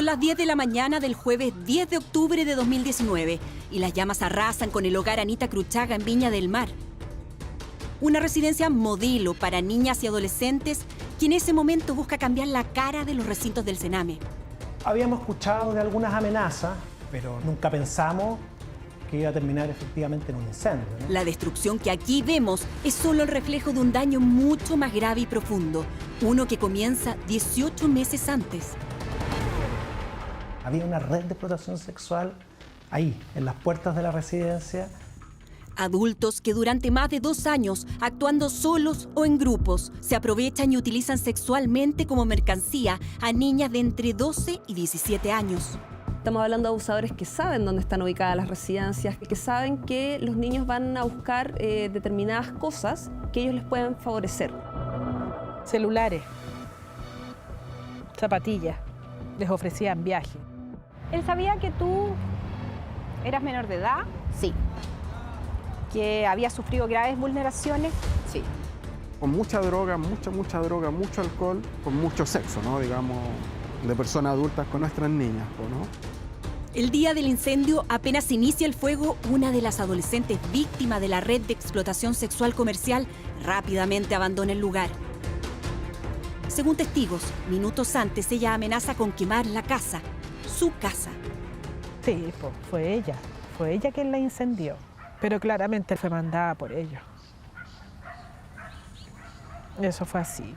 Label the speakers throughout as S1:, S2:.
S1: Son las 10 de la mañana del jueves 10 de octubre de 2019 y las llamas arrasan con el hogar Anita Cruchaga en Viña del Mar. Una residencia modelo para niñas y adolescentes que en ese momento busca cambiar la cara de los recintos del Sename.
S2: Habíamos escuchado de algunas amenazas, pero nunca pensamos que iba a terminar efectivamente en un incendio, ¿no?
S1: La destrucción que aquí vemos es solo el reflejo de un daño mucho más grave y profundo, uno que comienza 18 meses antes.
S2: Había una red de explotación sexual ahí, en las puertas de la residencia.
S1: Adultos que durante más de 2 años, actuando solos o en grupos, se aprovechan y utilizan sexualmente como mercancía a niñas de entre 12 y 17 años.
S3: Estamos hablando de abusadores que saben dónde están ubicadas las residencias, que saben que los niños van a buscar determinadas cosas que ellos les pueden favorecer.
S4: Celulares, zapatillas, les ofrecían viaje.
S5: ¿Él sabía que tú eras menor de edad?
S6: Sí,
S5: ¿Que habías sufrido graves vulneraciones?
S6: sí.
S7: Con mucha droga, mucha droga, mucho alcohol, con mucho sexo, ¿no? Digamos, de personas adultas con nuestras niñas, ¿no?
S1: El día del incendio, apenas inicia el fuego, una de las adolescentes víctimas de la red de explotación sexual comercial rápidamente abandona el lugar. Según testigos, minutos antes ella amenaza con quemar la casa, su casa.
S4: Sí, pues, fue ella quien la incendió, pero claramente fue mandada por ellos. Eso fue así.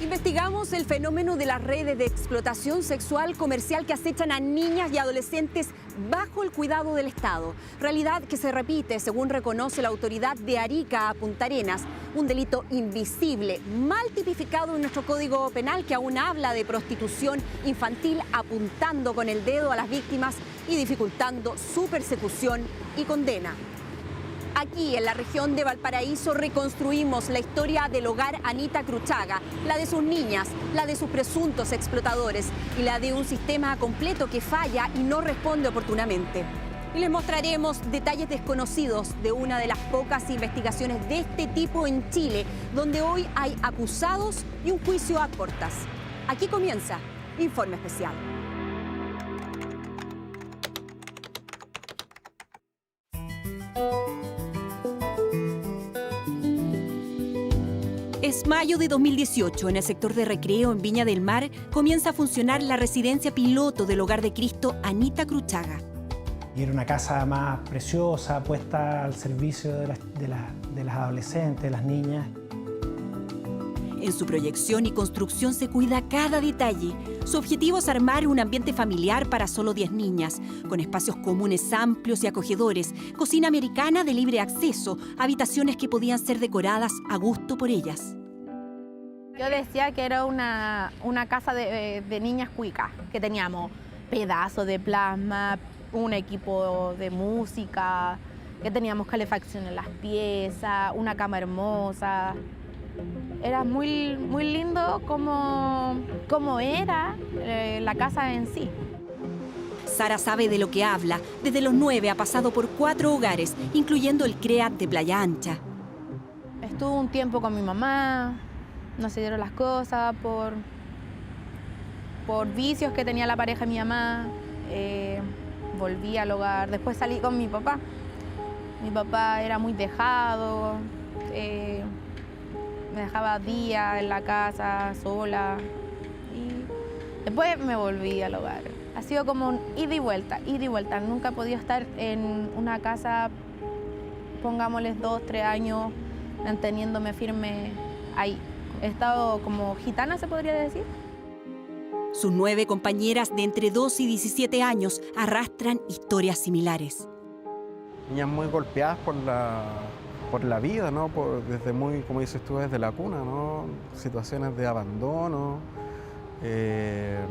S1: Investigamos el fenómeno de las redes de explotación sexual comercial que acechan a niñas y adolescentes bajo el cuidado del Estado. Realidad que se repite, según reconoce la autoridad de Arica a Punta Arenas, un delito invisible, mal tipificado en nuestro Código Penal, que aún habla de prostitución infantil, apuntando con el dedo a las víctimas y dificultando su persecución y condena. Aquí, en la región de Valparaíso, reconstruimos la historia del hogar Anita Cruchaga, la de sus niñas, la de sus presuntos explotadores y la de un sistema completo que falla y no responde oportunamente. Y les mostraremos detalles desconocidos de una de las pocas investigaciones de este tipo en Chile, donde hoy hay acusados y un juicio a cortas. Aquí comienza Informe Especial. Es mayo de 2018. En el sector de recreo en Viña del Mar comienza a funcionar la residencia piloto del Hogar de Cristo Anita Cruchaga.
S2: Y era una casa más preciosa, puesta al servicio de las adolescentes, de las niñas.
S1: En su proyección y construcción se cuida cada detalle. Su objetivo es armar un ambiente familiar para solo 10 niñas, con espacios comunes amplios y acogedores, cocina americana de libre acceso, habitaciones que podían ser decoradas a gusto por ellas.
S6: Yo decía que era una casa de niñas cuicas, que teníamos pedazos de plasma, un equipo de música, que teníamos calefacción en las piezas, una cama hermosa. Era muy lindo como era la casa en sí.
S1: Sara sabe de lo que habla. Desde los 9 ha pasado por 4 hogares, incluyendo el CREAT de Playa Ancha.
S6: Estuve un tiempo con mi mamá, no se dieron las cosas por vicios que tenía la pareja de mi mamá. Volví al hogar, después salí con mi papá. Mi papá era muy dejado, me dejaba días en la casa sola y después me volví al hogar. Ha sido como un ida y vuelta, ida y vuelta. Nunca he podido estar en una casa, pongámosles 2, 3 años, manteniéndome firme ahí. He estado como gitana, se podría decir.
S1: Sus 9 compañeras de entre 12 y 17 años arrastran historias similares.
S7: Niñas muy golpeadas por la vida, ¿no? Desde muy, como dices tú, desde la cuna, ¿no? Situaciones de abandono, de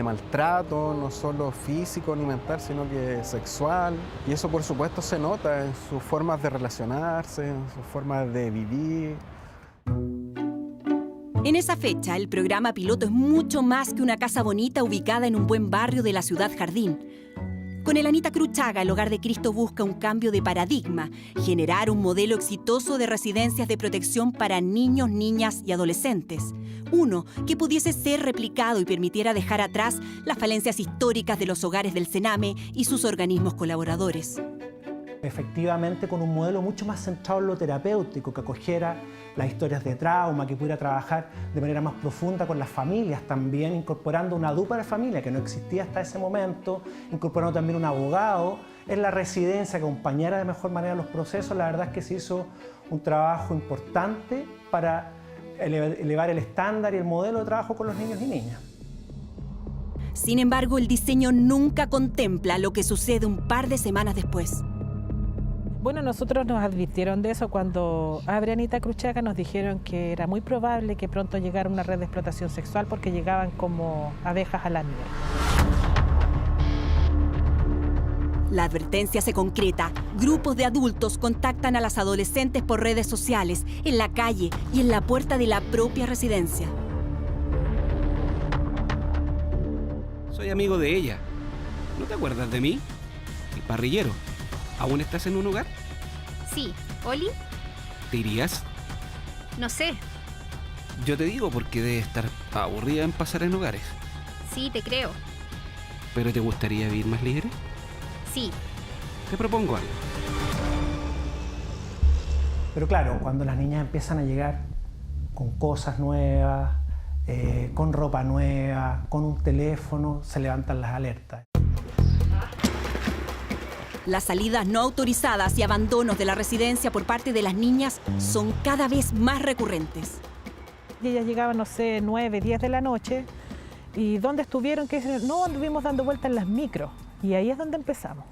S7: maltrato, no solo físico ni mental, sino que sexual. Y eso, por supuesto, se nota en sus formas de relacionarse, en sus formas de vivir.
S1: En esa fecha, el programa piloto es mucho más que una casa bonita ubicada en un buen barrio de la ciudad Jardín. Con el Anita Cruchaga, el Hogar de Cristo busca un cambio de paradigma, generar un modelo exitoso de residencias de protección para niños, niñas y adolescentes. Uno que pudiese ser replicado y permitiera dejar atrás las falencias históricas de los hogares del Sename y sus organismos colaboradores.
S2: Efectivamente, con un modelo mucho más centrado en lo terapéutico, que acogiera las historias de trauma, que pudiera trabajar de manera más profunda con las familias también, incorporando una dupla de familia que no existía hasta ese momento, incorporando también un abogado en la residencia que acompañara de mejor manera los procesos. La verdad es que se hizo un trabajo importante para elevar el estándar y el modelo de trabajo con los niños y niñas.
S1: Sin embargo, el diseño nunca contempla lo que sucede un par de semanas después.
S4: Bueno, nosotros nos advirtieron de eso cuando abre Anita Cruchaga, nos dijeron que era muy probable que pronto llegara una red de explotación sexual porque llegaban como abejas a la miel.
S1: La advertencia se concreta. Grupos de adultos contactan a las adolescentes por redes sociales, en la calle y en la puerta de la propia residencia.
S8: Soy amigo de ella. ¿No te acuerdas de mí? El parrillero. ¿Aún estás en un hogar?
S9: Sí. ¿Oli?
S8: ¿Te irías?
S9: No sé.
S8: Yo te digo porque debe estar aburrida en pasar en hogares.
S9: Sí, te creo.
S8: ¿Pero te gustaría vivir más libre?
S9: Sí.
S8: Te propongo algo.
S2: Pero claro, cuando las niñas empiezan a llegar con cosas nuevas, con ropa nueva, con un teléfono, se levantan las alertas.
S1: Las salidas no autorizadas y abandonos de la residencia por parte de las niñas son cada vez más recurrentes.
S4: Y ellas llegaban, no sé, 9, 10 de la noche. ¿Y dónde estuvieron? Que no, anduvimos dando vueltas en las micros. Y ahí es donde empezamos.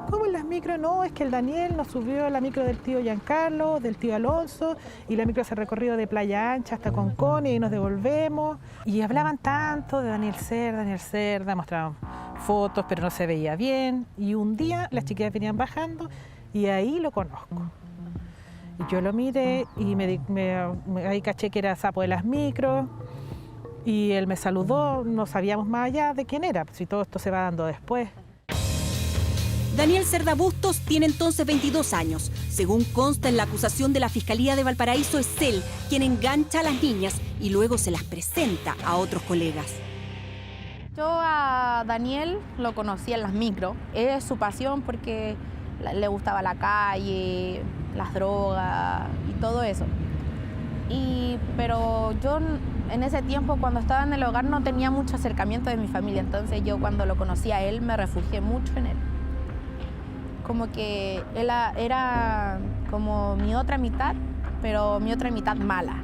S4: ¿Cómo en las micros? No, es que el Daniel nos subió a la micro del tío Giancarlo, del tío Alonso, y la micro se recorrió de Playa Ancha hasta Concón y nos devolvemos. Y hablaban tanto de Daniel Cerda, mostraban fotos, pero no se veía bien. Y un día las chiquillas venían bajando y ahí lo conozco. Y yo lo miré y ahí caché que era sapo de las micros. Y él me saludó, no sabíamos más allá de quién era, si todo esto se va dando después.
S1: Daniel Cerda Bustos tiene entonces 22 años. Según consta en la acusación de la Fiscalía de Valparaíso, es él quien engancha a las niñas y luego se las presenta a otros colegas.
S6: Yo a Daniel lo conocí en las micros. Es su pasión porque le gustaba la calle, las drogas y todo eso. Pero yo en ese tiempo, cuando estaba en el hogar, no tenía mucho acercamiento de mi familia. Entonces yo cuando lo conocí a él, me refugié mucho en él. Como que él era como mi otra mitad, pero mi otra mitad mala.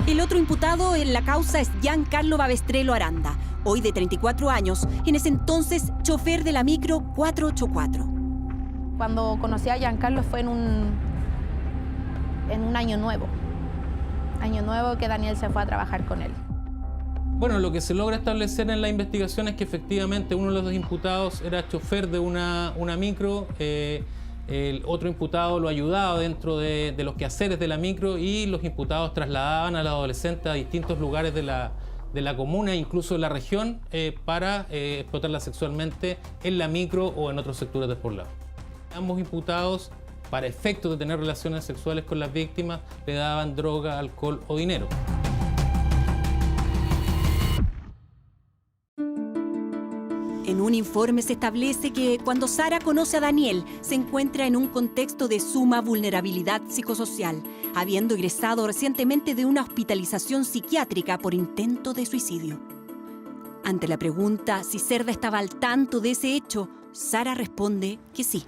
S1: El otro imputado en la causa es Giancarlo Babestrelo Aranda, hoy de 34 años, en ese entonces chofer de la micro 484.
S6: Cuando conocí a Giancarlo fue en un año nuevo. Año nuevo que Daniel se fue a trabajar con él.
S10: Bueno, lo que se logra establecer en la investigación es que efectivamente uno de los dos imputados era chofer de una micro, el otro imputado lo ayudaba dentro de los quehaceres de la micro y los imputados trasladaban al adolescente a distintos lugares de la comuna, incluso de la región, para explotarla sexualmente en la micro o en otros sectores despoblados. Ambos imputados, para efectos de tener relaciones sexuales con las víctimas, le daban droga, alcohol o dinero.
S1: En un informe se establece que cuando Sara conoce a Daniel, se encuentra en un contexto de suma vulnerabilidad psicosocial, habiendo egresado recientemente de una hospitalización psiquiátrica por intento de suicidio. Ante la pregunta si Cerda estaba al tanto de ese hecho, Sara responde que sí.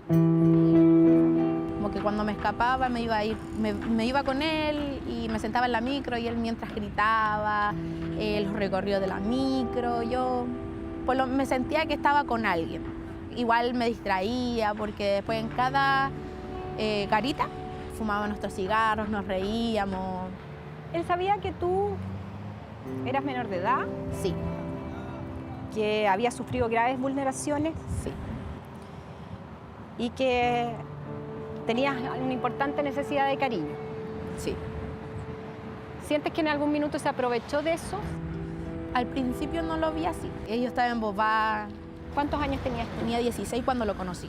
S6: Como que cuando me escapaba me iba con él y me sentaba en la micro y él mientras gritaba, los recorridos de la micro, yo pues me sentía que estaba con alguien. Igual me distraía porque después en cada garita fumábamos nuestros cigarros, nos reíamos.
S5: ¿Él sabía que tú eras menor de edad?
S6: Sí.
S5: ¿Que habías sufrido graves vulneraciones?
S6: Sí.
S5: ¿Y que tenías una importante necesidad de cariño?
S6: Sí.
S5: ¿Sientes que en algún minuto se aprovechó de eso?
S6: Al principio no lo vi así. Ellos estaban embobados.
S5: ¿Cuántos años tenías tú?
S6: Tenía 16 cuando lo conocí.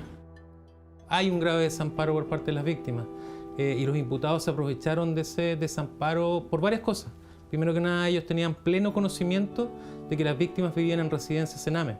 S10: Hay un grave desamparo por parte de las víctimas y los imputados se aprovecharon de ese desamparo por varias cosas. Primero que nada, ellos tenían pleno conocimiento de que las víctimas vivían en residencias Sename,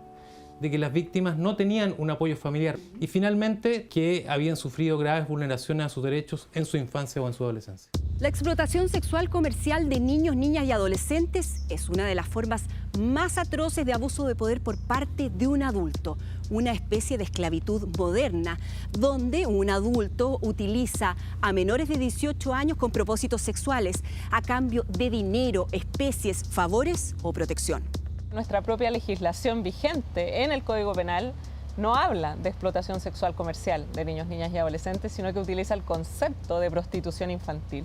S10: de que las víctimas no tenían un apoyo familiar y finalmente que habían sufrido graves vulneraciones a sus derechos en su infancia o en su adolescencia.
S1: La explotación sexual comercial de niños, niñas y adolescentes es una de las formas más atroces de abuso de poder por parte de un adulto, una especie de esclavitud moderna, donde un adulto utiliza a menores de 18 años con propósitos sexuales a cambio de dinero, especies, favores o protección.
S11: Nuestra propia legislación vigente en el Código Penal no habla de explotación sexual comercial de niños, niñas y adolescentes, sino que utiliza el concepto de prostitución infantil.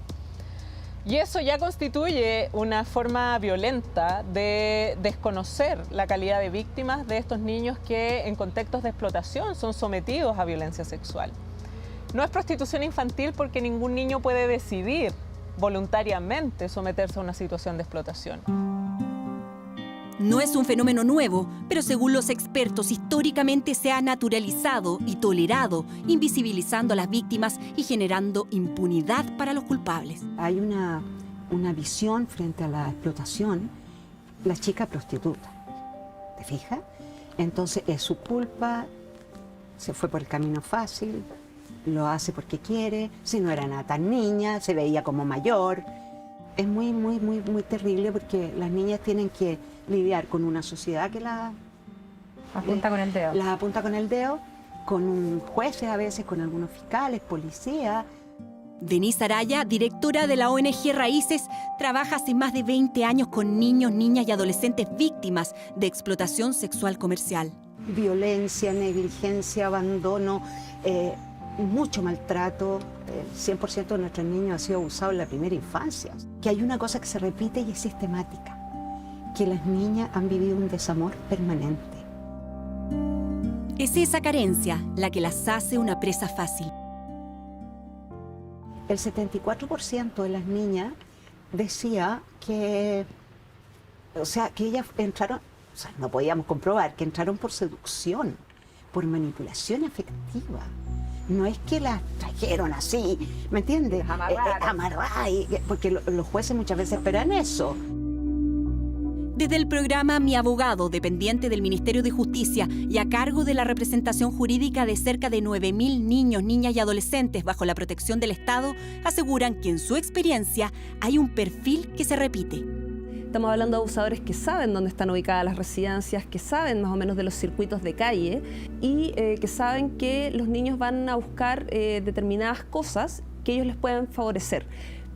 S11: Y eso ya constituye una forma violenta de desconocer la calidad de víctimas de estos niños que en contextos de explotación son sometidos a violencia sexual. No es prostitución infantil porque ningún niño puede decidir voluntariamente someterse a una situación de explotación.
S1: No es un fenómeno nuevo, pero según los expertos, históricamente se ha naturalizado y tolerado, invisibilizando a las víctimas y generando impunidad para los culpables.
S12: Hay una visión frente a la explotación, la chica prostituta, ¿te fijas? Entonces es su culpa, se fue por el camino fácil, lo hace porque quiere, si no era nada tan niña, se veía como mayor. Es muy terrible porque las niñas tienen que lidiar con una sociedad que las
S5: apunta con el dedo.
S12: Las apunta con el dedo, con jueces a veces, con algunos fiscales, policías.
S1: Denise Araya, directora de la ONG Raíces, trabaja hace más de 20 años con niños, niñas y adolescentes víctimas de explotación sexual comercial.
S12: Violencia, negligencia, abandono, mucho maltrato. El 100% de nuestros niños ha sido abusado en la primera infancia. Que hay una cosa que se repite y es sistemática, que las niñas han vivido un desamor permanente.
S1: Es esa carencia la que las hace una presa fácil.
S12: El 74% de las niñas decía que, que ellas entraron, no podíamos comprobar, que entraron por seducción, por manipulación afectiva. No es que las trajeron así, ¿me entiendes? Amarradas, porque los jueces muchas veces esperan eso.
S1: Desde el programa Mi Abogado, dependiente del Ministerio de Justicia y a cargo de la representación jurídica de cerca de 9.000 niños, niñas y adolescentes bajo la protección del Estado, aseguran que en su experiencia hay un perfil que se repite.
S3: Estamos hablando de abusadores que saben dónde están ubicadas las residencias, que saben más o menos de los circuitos de calle y que saben que los niños van a buscar determinadas cosas que ellos les puedan favorecer.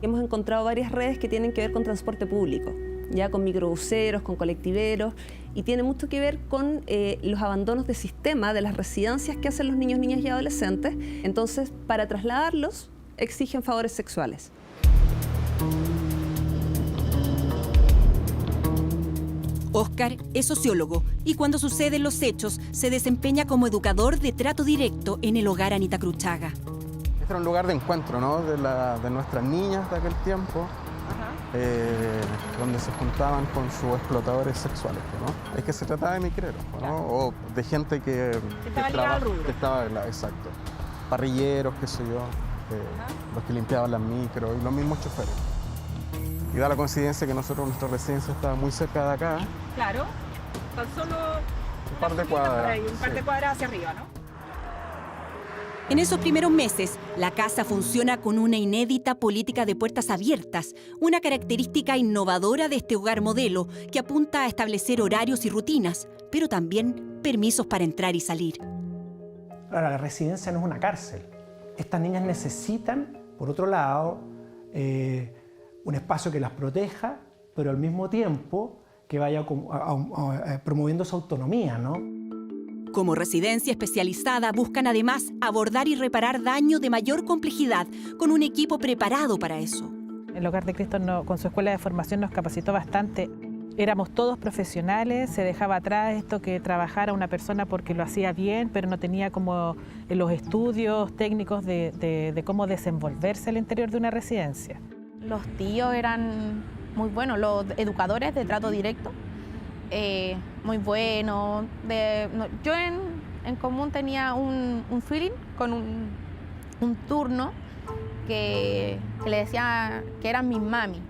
S3: Hemos encontrado varias redes que tienen que ver con transporte público, ya con microbuseros, con colectiveros, y tiene mucho que ver con los abandonos de sistema de las residencias que hacen los niños, niñas y adolescentes. Entonces, para trasladarlos, exigen favores sexuales.
S1: Óscar es sociólogo y cuando suceden los hechos se desempeña como educador de trato directo en el hogar Anita Cruchaga.
S7: Este era un lugar de encuentro, ¿no? de nuestras niñas de aquel tiempo, donde se juntaban con sus explotadores sexuales, ¿no? Es que se trataba de micreros, ¿no? O de gente que estaba, exacto, parrilleros, qué sé yo, los que limpiaban las micros y los mismos choferes. Y da la coincidencia que nuestra residencia estaba muy cerca de acá.
S5: Claro, tan solo
S7: un par de cuadras.
S5: Un par de cuadras hacia arriba, ¿no?
S1: En esos primeros meses, la casa funciona con una inédita política de puertas abiertas, una característica innovadora de este hogar modelo que apunta a establecer horarios y rutinas, pero también permisos para entrar y salir.
S2: Ahora, la residencia no es una cárcel. Estas niñas necesitan, por otro lado, un espacio que las proteja, pero al mismo tiempo que vaya promoviendo su autonomía, ¿no?
S1: Como residencia especializada, buscan además abordar y reparar daños de mayor complejidad con un equipo preparado para eso.
S4: El Hogar de Cristo con su escuela de formación nos capacitó bastante. Éramos todos profesionales, se dejaba atrás esto que trabajara una persona porque lo hacía bien, pero no tenía como los estudios técnicos de cómo desenvolverse al interior de una residencia.
S6: Los tíos eran muy buenos, los educadores de trato directo muy bueno. Yo en común tenía un feeling con un turno que le decía que eran mis mami.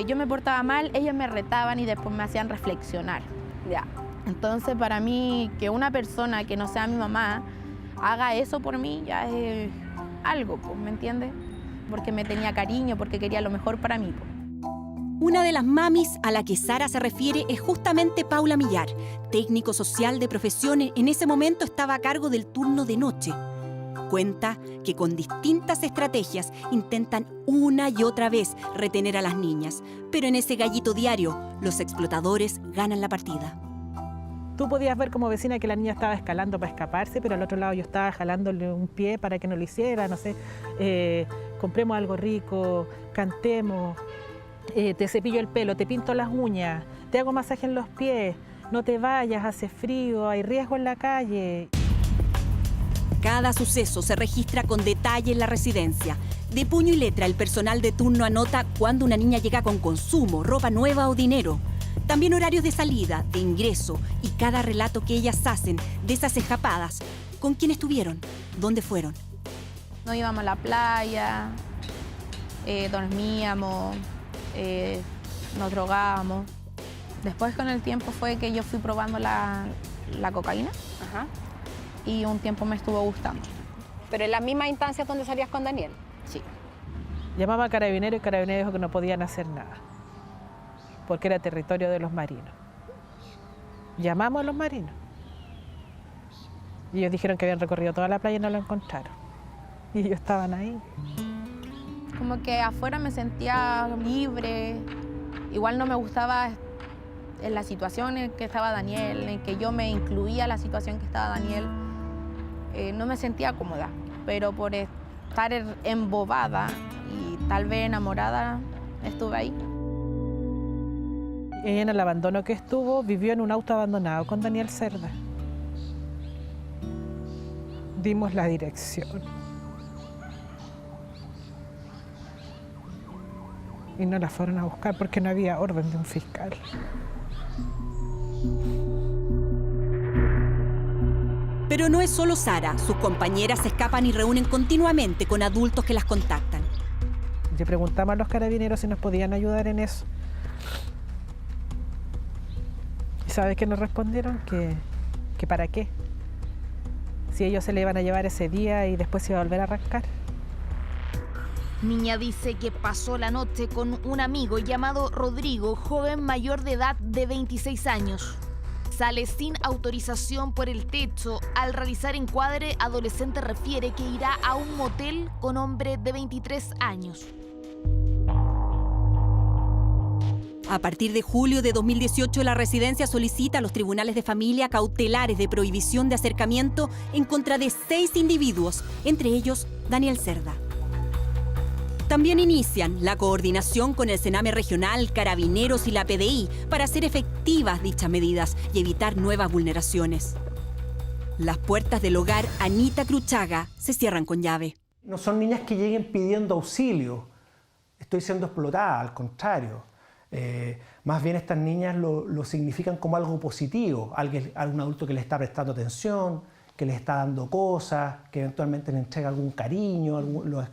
S6: Yo me portaba mal, ellas me retaban y después me hacían reflexionar.
S1: Ya.
S6: Entonces, para mí, que una persona que no sea mi mamá haga eso por mí ya es algo, pues, ¿me entiendes? Porque me tenía cariño, porque quería lo mejor para mí, pues.
S1: Una de las mamis a la que Sara se refiere es justamente Paula Millar, técnico social de profesión. En ese momento estaba a cargo del turno de noche. Cuenta que con distintas estrategias intentan una y otra vez retener a las niñas, pero en ese gallito diario los explotadores ganan la partida.
S4: Tú podías ver como vecina que la niña estaba escalando para escaparse, pero al otro lado yo estaba jalándole un pie para que no lo hiciera, no sé, compremos algo rico, cantemos, te cepillo el pelo, te pinto las uñas, te hago masaje en los pies, no te vayas, hace frío, hay riesgo en la calle.
S1: Cada suceso se registra con detalle en la residencia. De puño y letra, el personal de turno anota cuándo una niña llega con consumo, ropa nueva o dinero. También horarios de salida, de ingreso y cada relato que ellas hacen de esas escapadas. ¿Con quién estuvieron? ¿Dónde fueron?
S6: Nos íbamos a la playa, dormíamos, nos drogábamos. Después, con el tiempo, fue que yo fui probando la cocaína.
S5: Ajá.
S6: Y un tiempo me estuvo gustando.
S5: ¿Pero en las mismas instancias donde salías con Daniel?
S6: Sí.
S4: Llamaba a Carabineros y Carabineros dijo que no podían hacer nada, porque era territorio de los marinos. Llamamos a los marinos. Y ellos dijeron que habían recorrido toda la playa y no lo encontraron. Y ellos estaban ahí.
S6: Como que afuera me sentía libre. Igual no me gustaba en la situación en que estaba Daniel, en que yo me incluía en la situación que estaba Daniel. No me sentía cómoda, pero por estar embobada y tal vez enamorada, estuve ahí.
S4: Ella, en el abandono que estuvo, vivió en un auto abandonado con Daniel Cerda. Dimos la dirección. Y no la fueron a buscar porque no había orden de un fiscal.
S1: Pero no es solo Sara. Sus compañeras se escapan y reúnen continuamente con adultos que las contactan.
S4: Le preguntamos a los carabineros si nos podían ayudar en eso. ¿Y sabes qué nos respondieron? Que para qué. Si ellos se le iban a llevar ese día y después se iba a volver a arrancar.
S13: Niña dice que pasó la noche con un amigo llamado Rodrigo, joven mayor de edad de 26 años. Sale sin autorización por el techo. Al realizar encuadre, adolescente refiere que irá a un motel con hombre de 23 años.
S1: A partir de julio de 2018, la residencia solicita a los tribunales de familia cautelares de prohibición de acercamiento en contra de 6 individuos, entre ellos Daniel Cerda. También inician la coordinación con el Sename Regional, Carabineros y la PDI para hacer efectivas dichas medidas y evitar nuevas vulneraciones. Las puertas del hogar Anita Cruchaga se cierran con llave.
S2: No son niñas que lleguen pidiendo auxilio. Estoy siendo explotada, al contrario. Más bien estas niñas lo significan como algo positivo. Algún adulto que les está prestando atención, que les está dando cosas, que eventualmente les entrega algún cariño,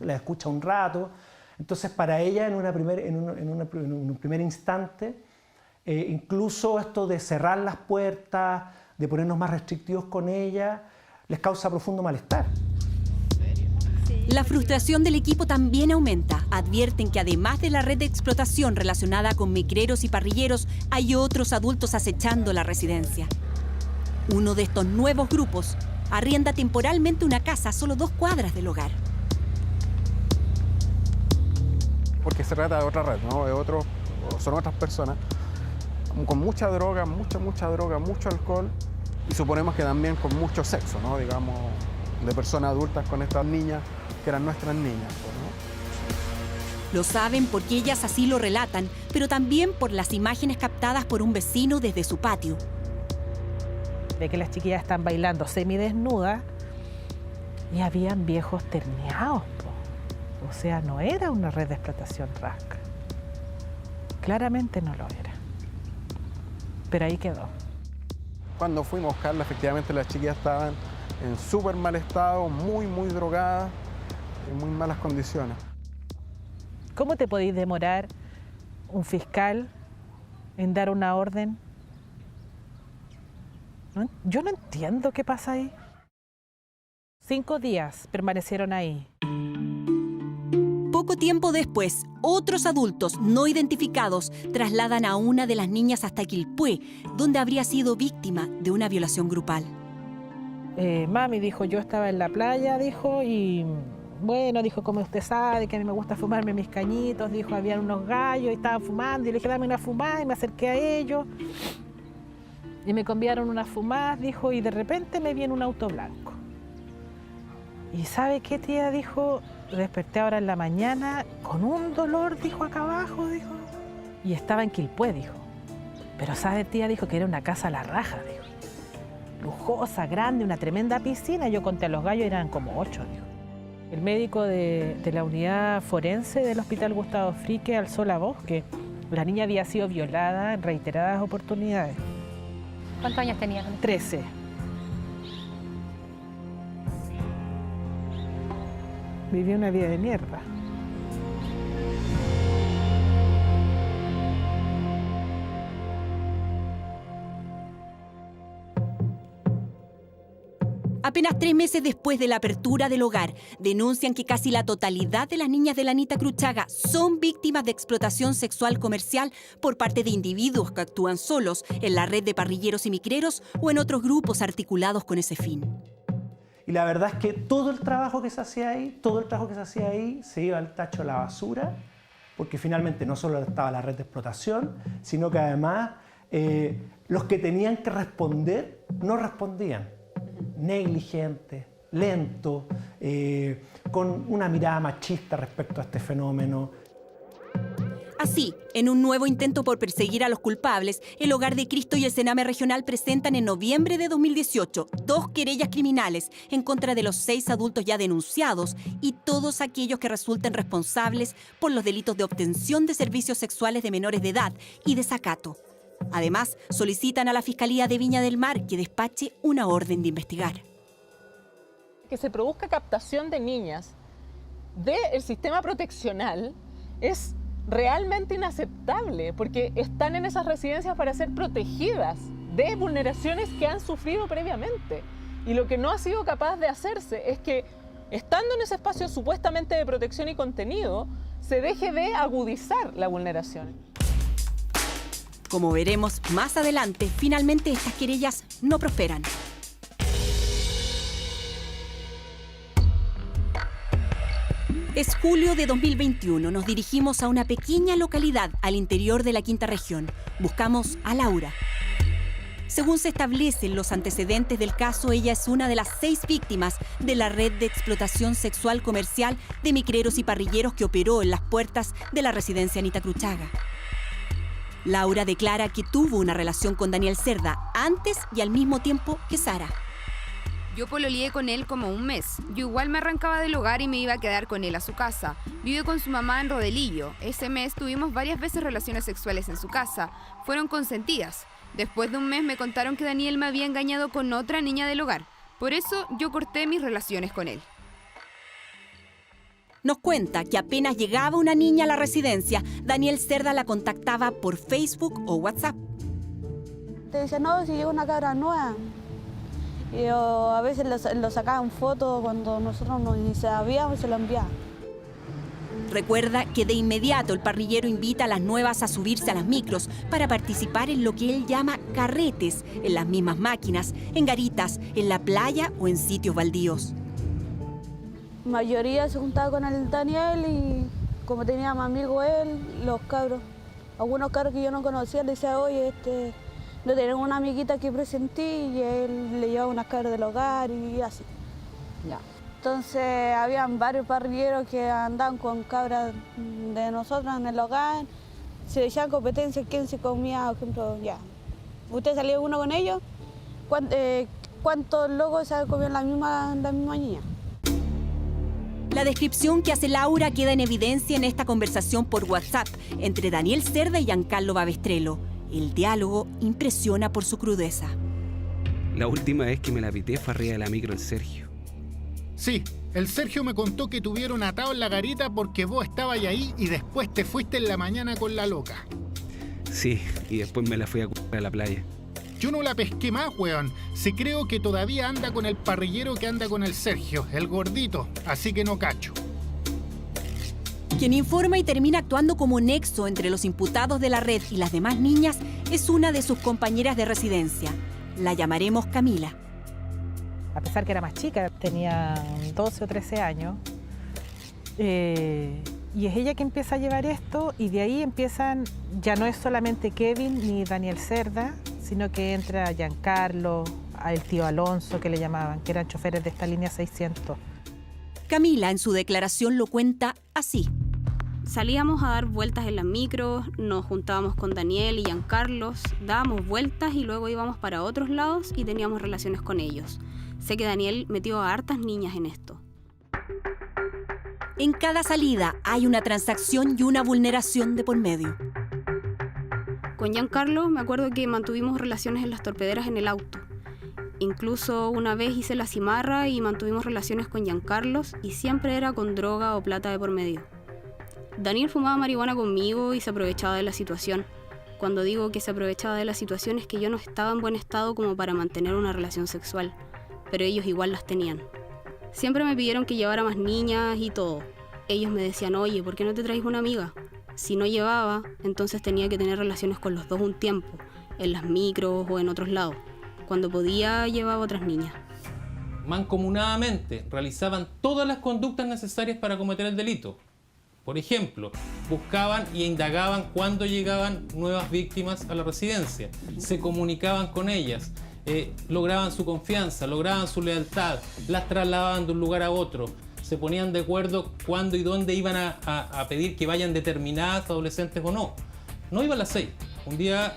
S2: las escucha un rato. Entonces, para ella, en un primer instante, incluso esto de cerrar las puertas, de ponernos más restrictivos con ella, les causa profundo malestar.
S1: La frustración del equipo también aumenta. Advierten que además de la red de explotación relacionada con micreros y parrilleros, hay otros adultos acechando la residencia. Uno de estos nuevos grupos arrienda temporalmente una casa a solo 2 cuadras del hogar.
S7: Porque se trata de otra red, ¿no? Son otras personas con mucha droga, mucha droga, mucho alcohol y suponemos que también con mucho sexo, ¿no? Digamos, de personas adultas con estas niñas que eran nuestras niñas, ¿no?
S1: Lo saben porque ellas así lo relatan, pero también por las imágenes captadas por un vecino desde su patio.
S4: De que las chiquillas están bailando semidesnudas y habían viejos terneados, po. O sea, no era una red de explotación rasca. Claramente no lo era. pero ahí quedó.
S7: Cuando fuimos a buscarla, efectivamente las chiquillas estaban en súper mal estado, muy drogadas, en muy malas condiciones.
S4: ¿Cómo te podéis demorar un fiscal en dar una orden? Yo no entiendo qué pasa ahí. 5 días permanecieron ahí.
S1: Poco tiempo después, otros adultos no identificados trasladan a una de las niñas hasta Quilpué, donde habría sido víctima de una violación grupal.
S4: Mami dijo, yo estaba en la playa, dijo, y bueno, dijo, como usted sabe que a mí me gusta fumarme mis cañitos, dijo, había unos gallos y estaban fumando, y le dije, dame una fumada, y me acerqué a ellos, y me convidaron una fumada, dijo, y de repente me viene un auto blanco. Y ¿sabe qué, tía? Dijo, desperté ahora en la mañana con un dolor, dijo, acá abajo, dijo, y estaba en Quilpué, dijo. Pero ¿sabe, tía? Dijo que era una casa a la raja, dijo. Lujosa, grande, una tremenda piscina. Yo conté a los gallos, eran como 8, dijo. El médico de la unidad forense del Hospital Gustavo Frique alzó la voz que la niña había sido violada en reiteradas oportunidades.
S5: ¿Cuántos años tenía?
S4: 13. Vivió una vida de mierda.
S1: Apenas 3 meses después de la apertura del hogar, denuncian que casi la totalidad de las niñas de la Anita Cruchaga son víctimas de explotación sexual comercial por parte de individuos que actúan solos en la red de parrilleros y micreros o en otros grupos articulados con ese fin.
S2: Y la verdad es que todo el trabajo que se hacía ahí, se iba al tacho de la basura, porque finalmente no solo estaba la red de explotación, sino que además los que tenían que responder no respondían. Negligentes, lentos, con una mirada machista respecto a este fenómeno.
S1: Así, en un nuevo intento por perseguir a los culpables, el Hogar de Cristo y el Sename Regional presentan en noviembre de 2018 2 querellas criminales en contra de los 6 adultos ya denunciados y todos aquellos que resulten responsables por los delitos de obtención de servicios sexuales de menores de edad y desacato. Además, solicitan a la Fiscalía de Viña del Mar que despache una orden de investigar.
S11: Que se produzca captación de niñas del sistema proteccional es realmente inaceptable, porque están en esas residencias para ser protegidas de vulneraciones que han sufrido previamente. Y lo que no ha sido capaz de hacerse es que, estando en ese espacio supuestamente de protección y contenido, se deje de agudizar la vulneración.
S1: Como veremos más adelante, finalmente estas querellas no prosperan. Es julio de 2021. Nos dirigimos a una pequeña localidad al interior de la Quinta Región. Buscamos a Laura. Según se establecen los antecedentes del caso, ella es una de las 6 víctimas de la red de explotación sexual comercial de micreros y parrilleros que operó en las puertas de la residencia Anita Cruchaga. Laura declara que tuvo una relación con Daniel Cerda antes y al mismo tiempo que Sara.
S14: Yo pololeé con él como un mes. Yo igual me arrancaba del hogar y me iba a quedar con él a su casa. Vive con su mamá en Rodelillo. Ese mes tuvimos varias veces relaciones sexuales en su casa. Fueron consentidas. Después de un mes me contaron que Daniel me había engañado con otra niña del hogar. Por eso yo corté mis relaciones con él.
S1: Nos cuenta que apenas llegaba una niña a la residencia, Daniel Cerda la contactaba por Facebook o WhatsApp.
S15: Te decía, no, si llega una cabra nueva. Y a veces lo sacaban fotos cuando nosotros ni sabíamos y se lo enviaban.
S1: Recuerda que de inmediato el parrillero invita a las nuevas a subirse a las micros para participar en lo que él llama carretes, en las mismas máquinas, en garitas, en la playa o en sitios baldíos.
S15: La mayoría se juntaba con el Daniel y como tenía más amigos él, los cabros, algunos cabros que yo no conocía, le decía, oye, no tenemos una amiguita que presenté y él le llevaba unas cabras del hogar y así. Ya. Entonces habían varios parrilleros que andaban con cabras de nosotros en el hogar, se decían competencia, quién se comía, por ejemplo, ya. ¿Usted salió uno con ellos? ¿Cuántos locos se comían la misma niña?
S1: La descripción que hace Laura queda en evidencia en esta conversación por WhatsApp entre Daniel Cerda y Giancarlo Babestrello. El diálogo impresiona por su crudeza.
S8: La última vez que me la pité fue arriba de la micro el Sergio.
S16: Sí, el Sergio me contó que tuvieron atado en la garita porque vos estabas ahí y después te fuiste en la mañana con la loca.
S8: Sí, y después me la fui a a la playa.
S16: Yo no la pesqué más, weón. Sí creo que todavía anda con el parrillero que anda con el Sergio, el gordito, así que no cacho.
S1: Quien informa y termina actuando como nexo entre los imputados de la red y las demás niñas es una de sus compañeras de residencia. La llamaremos Camila.
S4: A pesar que era más chica, tenía 12 o 13 años, y es ella que empieza a llevar esto, y de ahí empiezan, ya no es solamente Kevin ni Daniel Cerda, sino que entra Giancarlo, el tío Alonso, que le llamaban, que eran choferes de esta línea 600.
S1: Camila en su declaración lo cuenta así.
S17: Salíamos a dar vueltas en las micros, nos juntábamos con Daniel y Giancarlos, dábamos vueltas y luego íbamos para otros lados y teníamos relaciones con ellos. Sé que Daniel metió a hartas niñas en esto.
S1: En cada salida hay una transacción y una vulneración de por medio.
S17: Con Giancarlo me acuerdo que mantuvimos relaciones en las torpederas en el auto. Incluso una vez hice la cimarra y mantuvimos relaciones con Giancarlos y siempre era con droga o plata de por medio. Daniel fumaba marihuana conmigo y se aprovechaba de la situación. Cuando digo que se aprovechaba de la situación es que yo no estaba en buen estado como para mantener una relación sexual, pero ellos igual las tenían. Siempre me pidieron que llevara más niñas y todo. Ellos me decían, oye, ¿por qué no te traes una amiga? Si no llevaba, entonces tenía que tener relaciones con los dos un tiempo, en las micros o en otros lados. Cuando podía, llevaba otras niñas.
S10: Mancomunadamente realizaban todas las conductas necesarias para cometer el delito. Por ejemplo, buscaban e indagaban cuándo llegaban nuevas víctimas a la residencia, se comunicaban con ellas, lograban su confianza, lograban su lealtad, las trasladaban de un lugar a otro, se ponían de acuerdo cuándo y dónde iban a pedir que vayan determinadas adolescentes o no. No iban las 6, un día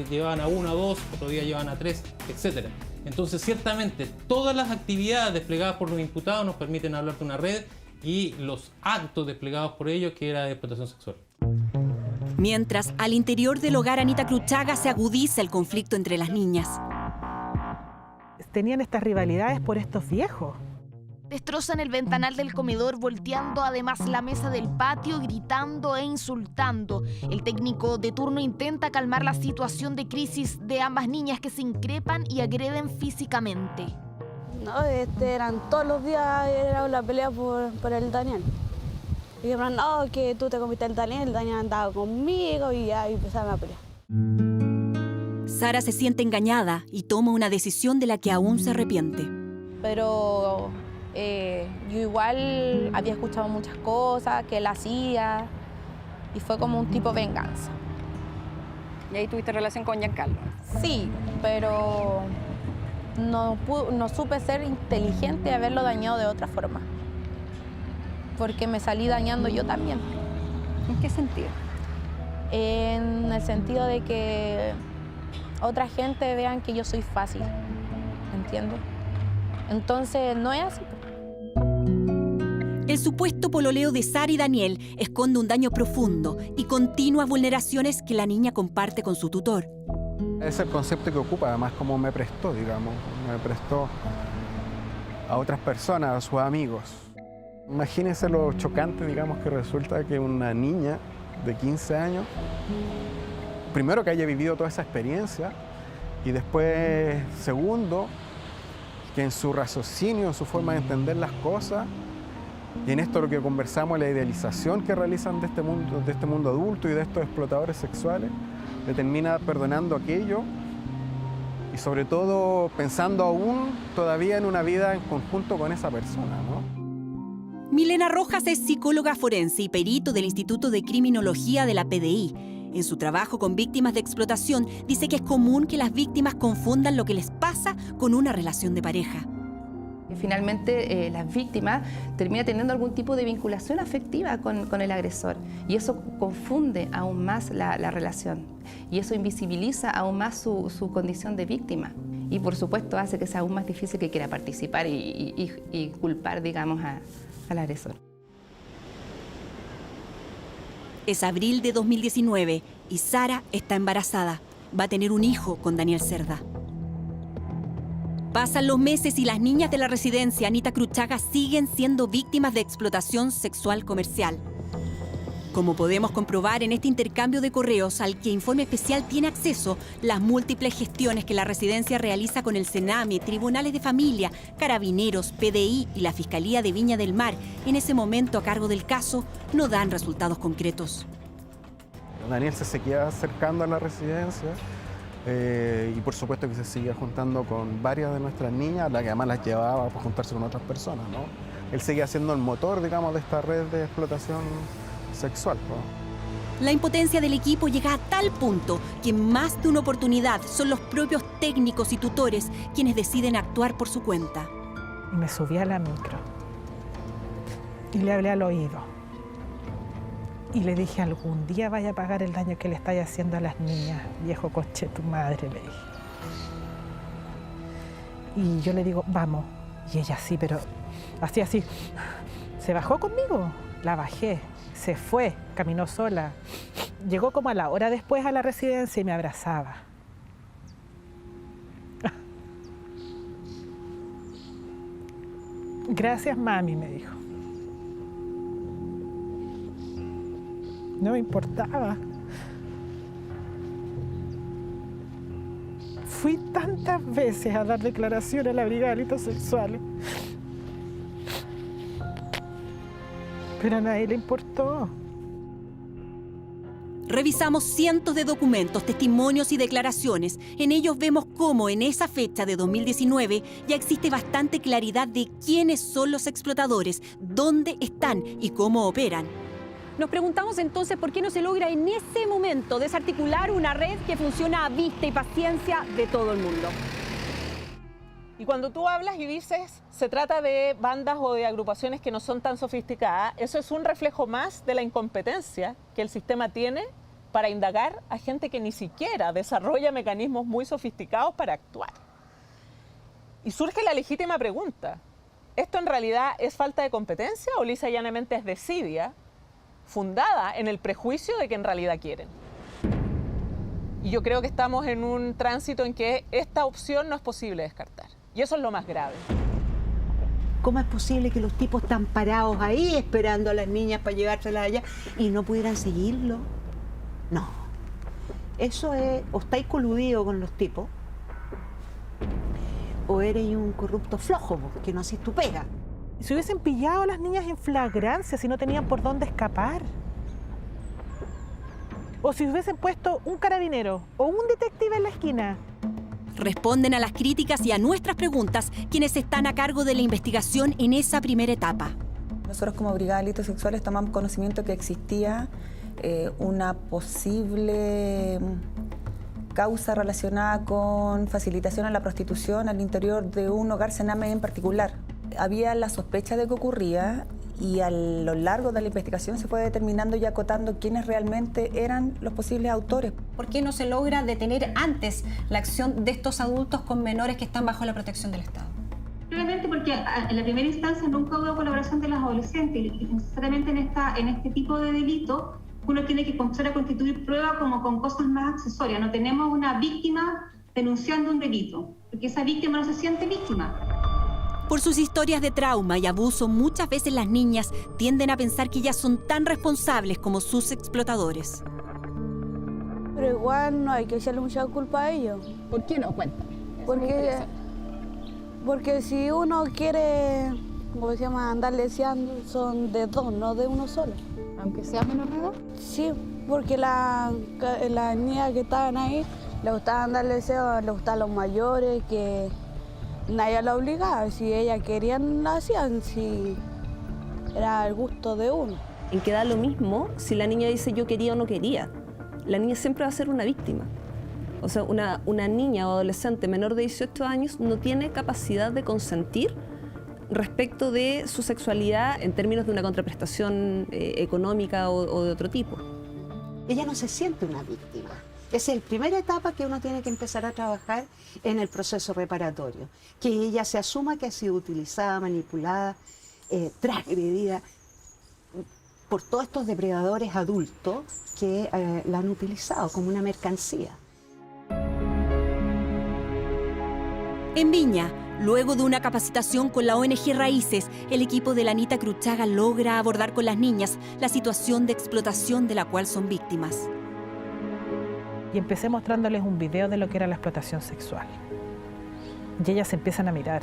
S10: llevaban a 1, a 2, otro día llevaban a 3, etc. Entonces, ciertamente, todas las actividades desplegadas por los imputados nos permiten hablar de una red y los actos desplegados por ellos, que era de explotación sexual.
S1: Mientras, al interior del hogar Anita Cruchaga se agudiza el conflicto entre las niñas.
S4: Tenían estas rivalidades por estos viejos.
S13: Destrozan el ventanal del comedor, volteando además la mesa del patio, gritando e insultando. El técnico de turno intenta calmar la situación de crisis de ambas niñas que se increpan y agreden físicamente.
S15: No, eran todos los días era la pelea por el Daniel. Y dijeron, no, que tú te comiste el Daniel andaba conmigo y ahí empezaron a pelear.
S1: Sara se siente engañada y toma una decisión de la que aún se arrepiente.
S6: Pero yo igual había escuchado muchas cosas que él hacía y fue como un tipo de venganza.
S5: ¿Y ahí tuviste relación con Giancarlo?
S6: Sí, pero no supe ser inteligente y haberlo dañado de otra forma. Porque me salí dañando yo también.
S5: ¿En qué sentido?
S6: En el sentido de que otra gente vean que yo soy fácil, ¿entiendes? Entonces no es así.
S1: El supuesto pololeo de Sara y Daniel esconde un daño profundo y continuas vulneraciones que la niña comparte con su tutor.
S7: Es el concepto que ocupa, además, como me prestó, digamos. Me prestó a otras personas, a sus amigos. Imagínense lo chocante, digamos, que resulta que una niña de 15 años, primero que haya vivido toda esa experiencia y después, segundo, que en su raciocinio, en su forma de entender las cosas, y en esto lo que conversamos, la idealización que realizan de este mundo adulto y de estos explotadores sexuales, le termina perdonando aquello y sobre todo pensando aún todavía en una vida en conjunto con esa persona, ¿no?
S1: Milena Rojas es psicóloga forense y perito del Instituto de Criminología de la PDI. En su trabajo con víctimas de explotación, dice que es común que las víctimas confundan lo que les pasa con una relación de pareja.
S18: Finalmente, las víctimas terminan teniendo algún tipo de vinculación afectiva con el agresor y eso confunde aún más la relación y eso invisibiliza aún más su condición de víctima y por supuesto hace que sea aún más difícil que quiera participar y culpar, digamos, al agresor.
S1: Es abril de 2019 y Sara está embarazada. va a tener un hijo con Daniel Cerda. Pasan los meses y las niñas de la residencia Anita Cruchaga siguen siendo víctimas de explotación sexual comercial. Como podemos comprobar en este intercambio de correos al que Informe Especial tiene acceso, las múltiples gestiones que la residencia realiza con el Sename, tribunales de familia, carabineros, PDI y la Fiscalía de Viña del Mar, en ese momento a cargo del caso, no dan resultados concretos.
S7: Daniel se seguía acercando a la residencia y por supuesto que se seguía juntando con varias de nuestras niñas, a las que además las llevaba para juntarse con otras personas, ¿no? Él seguía siendo el motor, digamos, de esta red de explotación sexual, ¿no?
S1: La impotencia del equipo llega a tal punto que en más de una oportunidad son los propios técnicos y tutores quienes deciden actuar por su cuenta.
S4: Y me subí a la micro y le hablé al oído. Y le dije, algún día vaya a pagar el daño que le estáis haciendo a las niñas, viejo coche tu madre, le dije. Y yo le digo, vamos. Y ella sí, pero así. Se bajó conmigo, la bajé, se fue, caminó sola. Llegó como a la hora después a la residencia y me abrazaba. Gracias, mami, me dijo. No me importaba. Fui tantas veces a dar declaraciones a la Brigada de Delitos Sexuales, pero a nadie le importó.
S1: Revisamos cientos de documentos, testimonios y declaraciones. En ellos vemos cómo en esa fecha de 2019 ya existe bastante claridad de quiénes son los explotadores, dónde están y cómo operan. Nos preguntamos entonces por qué no se logra en ese momento desarticular una red que funciona a vista y paciencia de todo el mundo.
S11: Y cuando tú hablas y dices, se trata de bandas o de agrupaciones que no son tan sofisticadas, eso es un reflejo más de la incompetencia que el sistema tiene para indagar a gente que ni siquiera desarrolla mecanismos muy sofisticados para actuar. Y surge la legítima pregunta, ¿esto en realidad es falta de competencia o lisa y llanamente es desidia fundada en el prejuicio de que en realidad quieren? Y yo creo que estamos en un tránsito en que esta opción no es posible descartar. Y eso es lo más grave.
S12: ¿Cómo es posible que los tipos están parados ahí esperando a las niñas para llevárselas allá y no pudieran seguirlo? No. Eso es, o estáis coludidos con los tipos, o eres un corrupto flojo, que no haces tu pega.
S4: Si hubiesen pillado a las niñas en flagrancia, si no tenían por dónde escapar. O si hubiesen puesto un carabinero o un detective en la esquina.
S1: Responden a las críticas y a nuestras preguntas quienes están a cargo de la investigación en esa primera etapa.
S19: Nosotros como Brigada de Delitos Sexuales tomamos conocimiento que existía una posible causa relacionada con facilitación a la prostitución al interior de un hogar Sename en particular. Había la sospecha de que ocurría y a lo largo de la investigación se fue determinando y acotando quiénes realmente eran los posibles autores.
S1: ¿Por qué no se logra detener antes la acción de estos adultos con menores que están bajo la protección del Estado?
S20: Simplemente porque en la primera instancia nunca hubo colaboración de las adolescentes y necesariamente en este tipo de delito uno tiene que comenzar a constituir prueba como con cosas más accesorias. No tenemos una víctima denunciando un delito, porque esa víctima no se siente víctima.
S1: Por sus historias de trauma y abuso, muchas veces las niñas tienden a pensar que ellas son tan responsables como sus explotadores.
S15: Pero igual no hay que echarle mucha culpa a ellos.
S21: ¿Por qué no? Cuenta.
S15: Porque si uno quiere, como se llama, andar leseando, son de dos, no de uno solo.
S21: ¿Aunque sea menor de edad?
S15: Sí, porque las niñas que estaban ahí les gustaba andar leseando, les gustaban los mayores, que nadie la obligaba. Si ellas querían, lo hacían, si era el gusto de uno.
S3: En que da lo mismo si la niña dice yo quería o no quería. La niña siempre va a ser una víctima. O sea, una niña o adolescente menor de 18 años no tiene capacidad de consentir respecto de su sexualidad en términos de una contraprestación económica o de otro tipo.
S12: Ella no se siente una víctima. Esa es la primera etapa que uno tiene que empezar a trabajar en el proceso reparatorio. Que ella se asuma que ha sido utilizada, manipulada, transgredida por todos estos depredadores adultos que la han utilizado como una mercancía.
S1: En Viña, luego de una capacitación con la ONG Raíces, el equipo de la Anita Cruchaga logra abordar con las niñas la situación de explotación de la cual son víctimas.
S4: Y empecé mostrándoles un video de lo que era la explotación sexual. Y ellas se empiezan a mirar.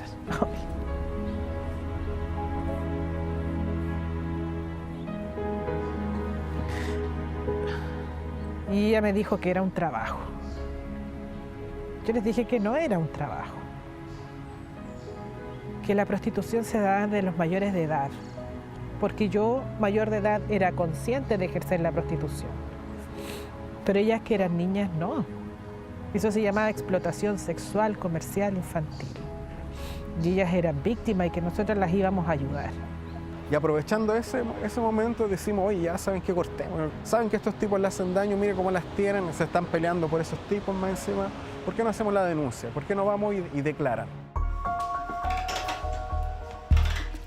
S4: Y ella me dijo que era un trabajo. Yo les dije que no era un trabajo. Que la prostitución se da de los mayores de edad. Porque yo, mayor de edad, era consciente de ejercer la prostitución. Pero ellas que eran niñas, no. Eso se llamaba explotación sexual, comercial, infantil. Y ellas eran víctimas y que nosotros las íbamos a ayudar.
S7: Y aprovechando ese momento decimos, oye, ya saben que cortemos, saben que estos tipos le hacen daño, mire cómo las tienen, se están peleando por esos tipos más encima. ¿Por qué no hacemos la denuncia? ¿Por qué no vamos y declaran?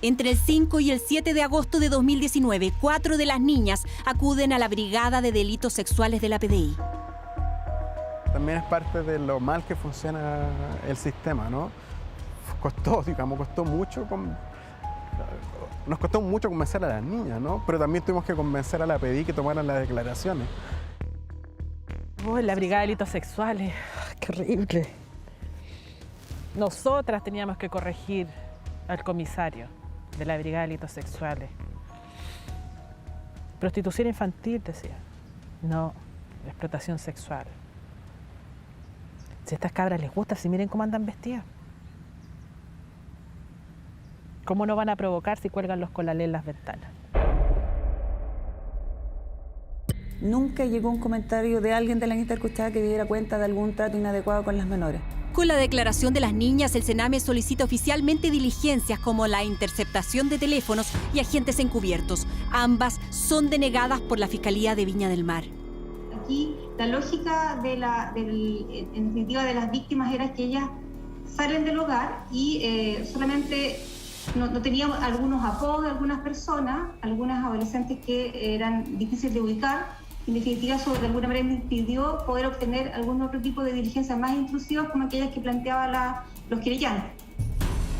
S1: Entre el 5 y el 7 de agosto de 2019, 4 de las niñas acuden a la Brigada de Delitos Sexuales de la PDI.
S7: También es parte de lo mal que funciona el sistema, ¿no? Costó mucho. Nos costó mucho convencer a las niñas, ¿no? Pero también tuvimos que convencer a la PDI que tomaran las declaraciones.
S4: La Brigada de Delitos Sexuales, qué horrible. Nosotras teníamos que corregir al comisario de la Brigada de Delitos Sexuales. Prostitución infantil, decía. No, explotación sexual. Si a estas cabras les gusta, si miren cómo andan vestidas. ¿Cómo no van a provocar si cuelgan los colalés en las ventanas?
S19: Nunca llegó un comentario de alguien de la Anita Cruchaga que diera cuenta de algún trato inadecuado con las menores.
S1: Con la declaración de las niñas, el Sename solicita oficialmente diligencias como la interceptación de teléfonos y agentes encubiertos. Ambas son denegadas por la Fiscalía de Viña del Mar.
S20: Aquí la lógica en definitiva de las víctimas era que ellas salen del hogar y solamente no tenían algunos apodos de algunas personas, algunas adolescentes que eran difíciles de ubicar. En definitiva, eso de alguna manera impidió poder obtener algún otro tipo de diligencias más intrusivas como aquellas que planteaban los querellantes.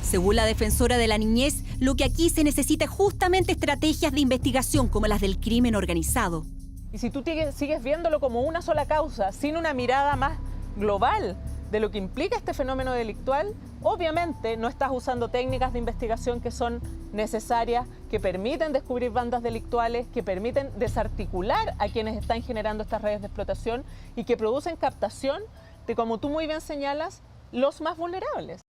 S1: Según la defensora de la niñez, lo que aquí se necesita es justamente estrategias de investigación como las del crimen organizado.
S11: Y si tú sigues viéndolo como una sola causa, sin una mirada más global de lo que implica este fenómeno delictual, obviamente no estás usando técnicas de investigación que son necesarias, que permiten descubrir bandas delictuales, que permiten desarticular a quienes están generando estas redes de explotación y que producen captación de, como tú muy bien señalas, los más vulnerables.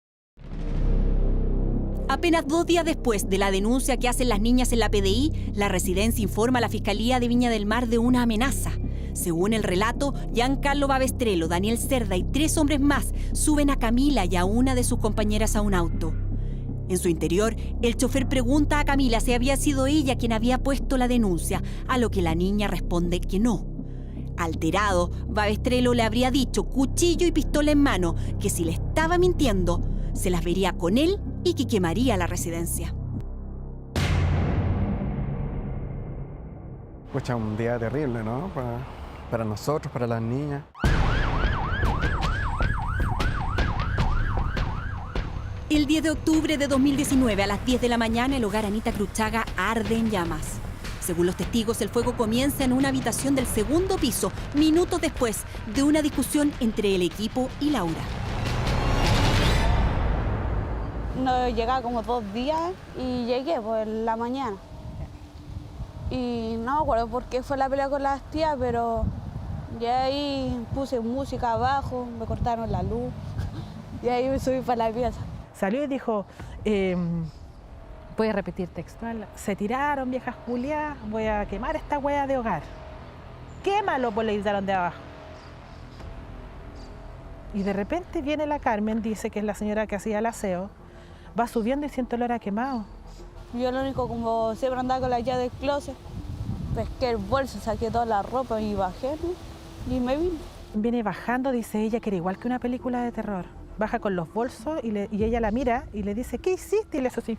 S1: Apenas 2 días después de la denuncia que hacen las niñas en la PDI, la Residencia informa a la Fiscalía de Viña del Mar de una amenaza. Según el relato, Giancarlo Babestrello, Daniel Cerda y 3 hombres más suben a Camila y a una de sus compañeras a un auto. En su interior, el chofer pregunta a Camila si había sido ella quien había puesto la denuncia, a lo que la niña responde que no. Alterado, Babestrello le habría dicho, cuchillo y pistola en mano, que si le estaba mintiendo, se las vería con él y que quemaría la residencia.
S7: Escucha, un día terrible, ¿no? Para nosotros, para las niñas.
S1: El 10 de octubre de 2019, a las 10 de la mañana, el hogar Anita Cruchaga arde en llamas. Según los testigos, el fuego comienza en una habitación del 2º piso, minutos después de una discusión entre el equipo y Laura.
S15: No, llegaba como 2 días y llegué por la mañana. Y no me acuerdo por qué fue la pelea con las tías, pero ya ahí puse música abajo, me cortaron la luz y ahí me subí para la pieza.
S4: Salió y dijo, voy a repetir textual, se tiraron viejas Julias, voy a quemar esta hueá de hogar. Quémalo, pues le gritaron de abajo. Y de repente viene la Carmen, dice que es la señora que hacía el aseo, va subiendo y siente olor a quemado.
S15: Yo lo único, como siempre andaba con la llave del closet, pesqué el bolso, saqué toda la ropa y bajé, ¿no? Y me vine.
S4: Viene bajando, dice ella, que era igual que una película de terror. Baja con los bolsos y ella la mira y le dice, ¿qué hiciste? Y le hace así.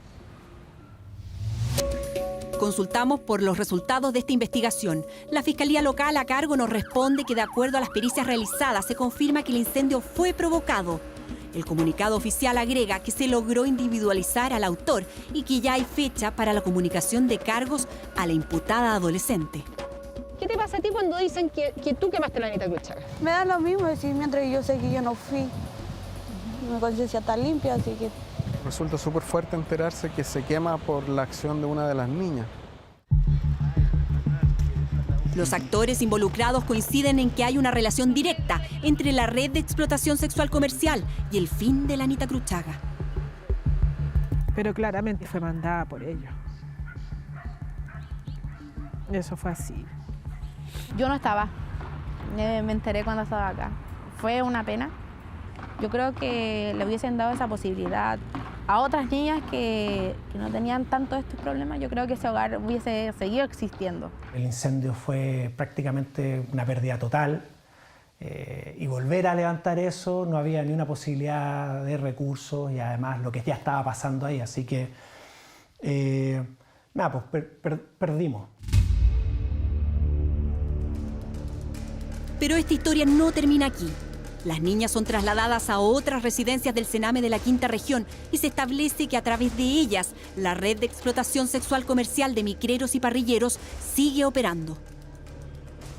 S1: Consultamos por los resultados de esta investigación. La Fiscalía Local a cargo nos responde que de acuerdo a las pericias realizadas se confirma que el incendio fue provocado. El comunicado oficial agrega que se logró individualizar al autor y que ya hay fecha para la comunicación de cargos a la imputada adolescente.
S5: ¿Qué te pasa a ti cuando dicen que tú quemaste la Anita Cruchaga?
S15: Me da lo mismo decir mientras yo sé que yo no fui. Mi conciencia está limpia, así que...
S7: Resulta súper fuerte enterarse que se quema por la acción de una de las niñas.
S1: Los actores involucrados coinciden en que hay una relación directa entre la red de explotación sexual comercial y el fin de la Anita Cruchaga.
S4: Pero claramente fue mandada por ellos. Eso fue así.
S6: Yo no estaba, me enteré cuando estaba acá. Fue una pena. Yo creo que le hubiesen dado esa posibilidad a otras niñas que no tenían tanto estos problemas. Yo creo que ese hogar hubiese seguido existiendo.
S2: El incendio fue prácticamente una pérdida total y volver a levantar eso no había ni una posibilidad de recursos y además lo que ya estaba pasando ahí. Así que, nada, pues perdimos.
S1: Pero esta historia no termina aquí. Las niñas son trasladadas a otras residencias del Sename de la Quinta Región y se establece que a través de ellas la red de explotación sexual comercial de micreros y parrilleros sigue operando.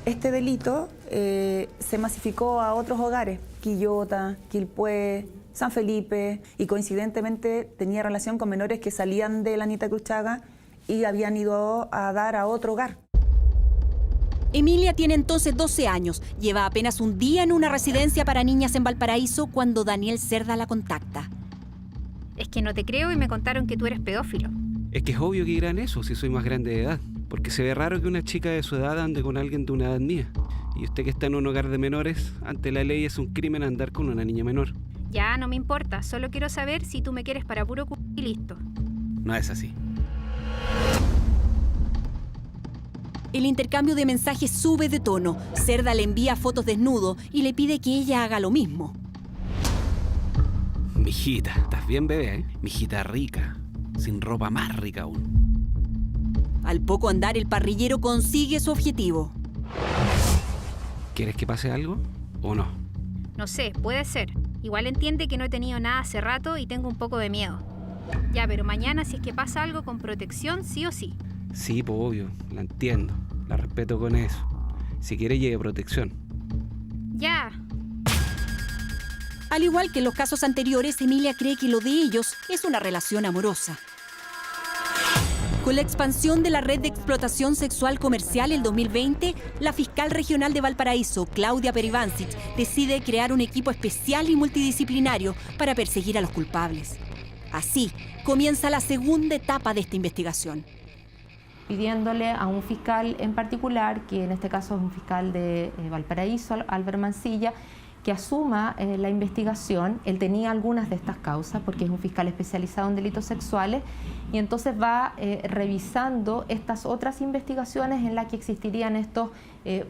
S19: Este delito se masificó a otros hogares, Quillota, Quilpué, San Felipe, y coincidentemente tenía relación con menores que salían de la Anita Cruchaga y habían ido a dar a otro hogar.
S1: Emilia tiene entonces 12 años, lleva apenas un día en una residencia para niñas en Valparaíso cuando Daniel Cerda la contacta.
S21: Es que no te creo y me contaron que tú eres pedófilo.
S8: Es que es obvio que dirán eso si soy más grande de edad, porque se ve raro que una chica de su edad ande con alguien de una edad mía. Y usted que está en un hogar de menores, ante la ley es un crimen andar con una niña menor.
S21: Ya, no me importa, solo quiero saber si tú me quieres para puro c*** y listo.
S8: No es así.
S1: El intercambio de mensajes sube de tono. Cerda le envía fotos desnudo y le pide que ella haga lo mismo.
S8: Mijita, ¿estás bien, bebé? Mijita rica, sin ropa más rica aún.
S1: Al poco andar, el parrillero consigue su objetivo.
S8: ¿Quieres que pase algo o no?
S21: No sé, puede ser. Igual entiende que no he tenido nada hace rato y tengo un poco de miedo. Ya, pero mañana si es que pasa algo con protección, sí o sí.
S8: Sí, pues obvio, la entiendo, la respeto con eso. Si quiere, lleve protección.
S21: Ya.
S1: Al igual que en los casos anteriores, Emilia cree que lo de ellos es una relación amorosa. Con la expansión de la red de explotación sexual comercial el 2020, la fiscal regional de Valparaíso, Claudia Perivancic, decide crear un equipo especial y multidisciplinario para perseguir a los culpables. Así comienza la segunda etapa de esta investigación.
S18: Pidiéndole a un fiscal en particular, que en este caso es un fiscal de Valparaíso, Albert Mancilla, que asuma la investigación. Él tenía algunas de estas causas porque es un fiscal especializado en delitos sexuales y entonces va revisando estas otras investigaciones en las que existirían estos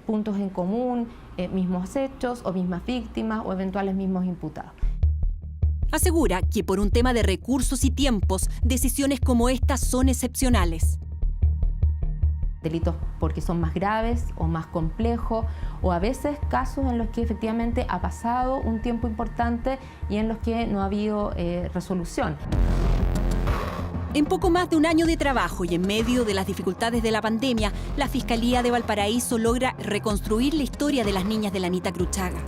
S18: puntos en común, mismos hechos o mismas víctimas o eventuales mismos imputados.
S1: Asegura que por un tema de recursos y tiempos, decisiones como estas son excepcionales.
S18: Delitos porque son más graves o más complejos, o a veces casos en los que efectivamente ha pasado un tiempo importante y en los que no ha habido resolución.
S1: En poco más de un año de trabajo y en medio de las dificultades de la pandemia, la Fiscalía de Valparaíso logra reconstruir la historia de las niñas de la Anita Cruchaga.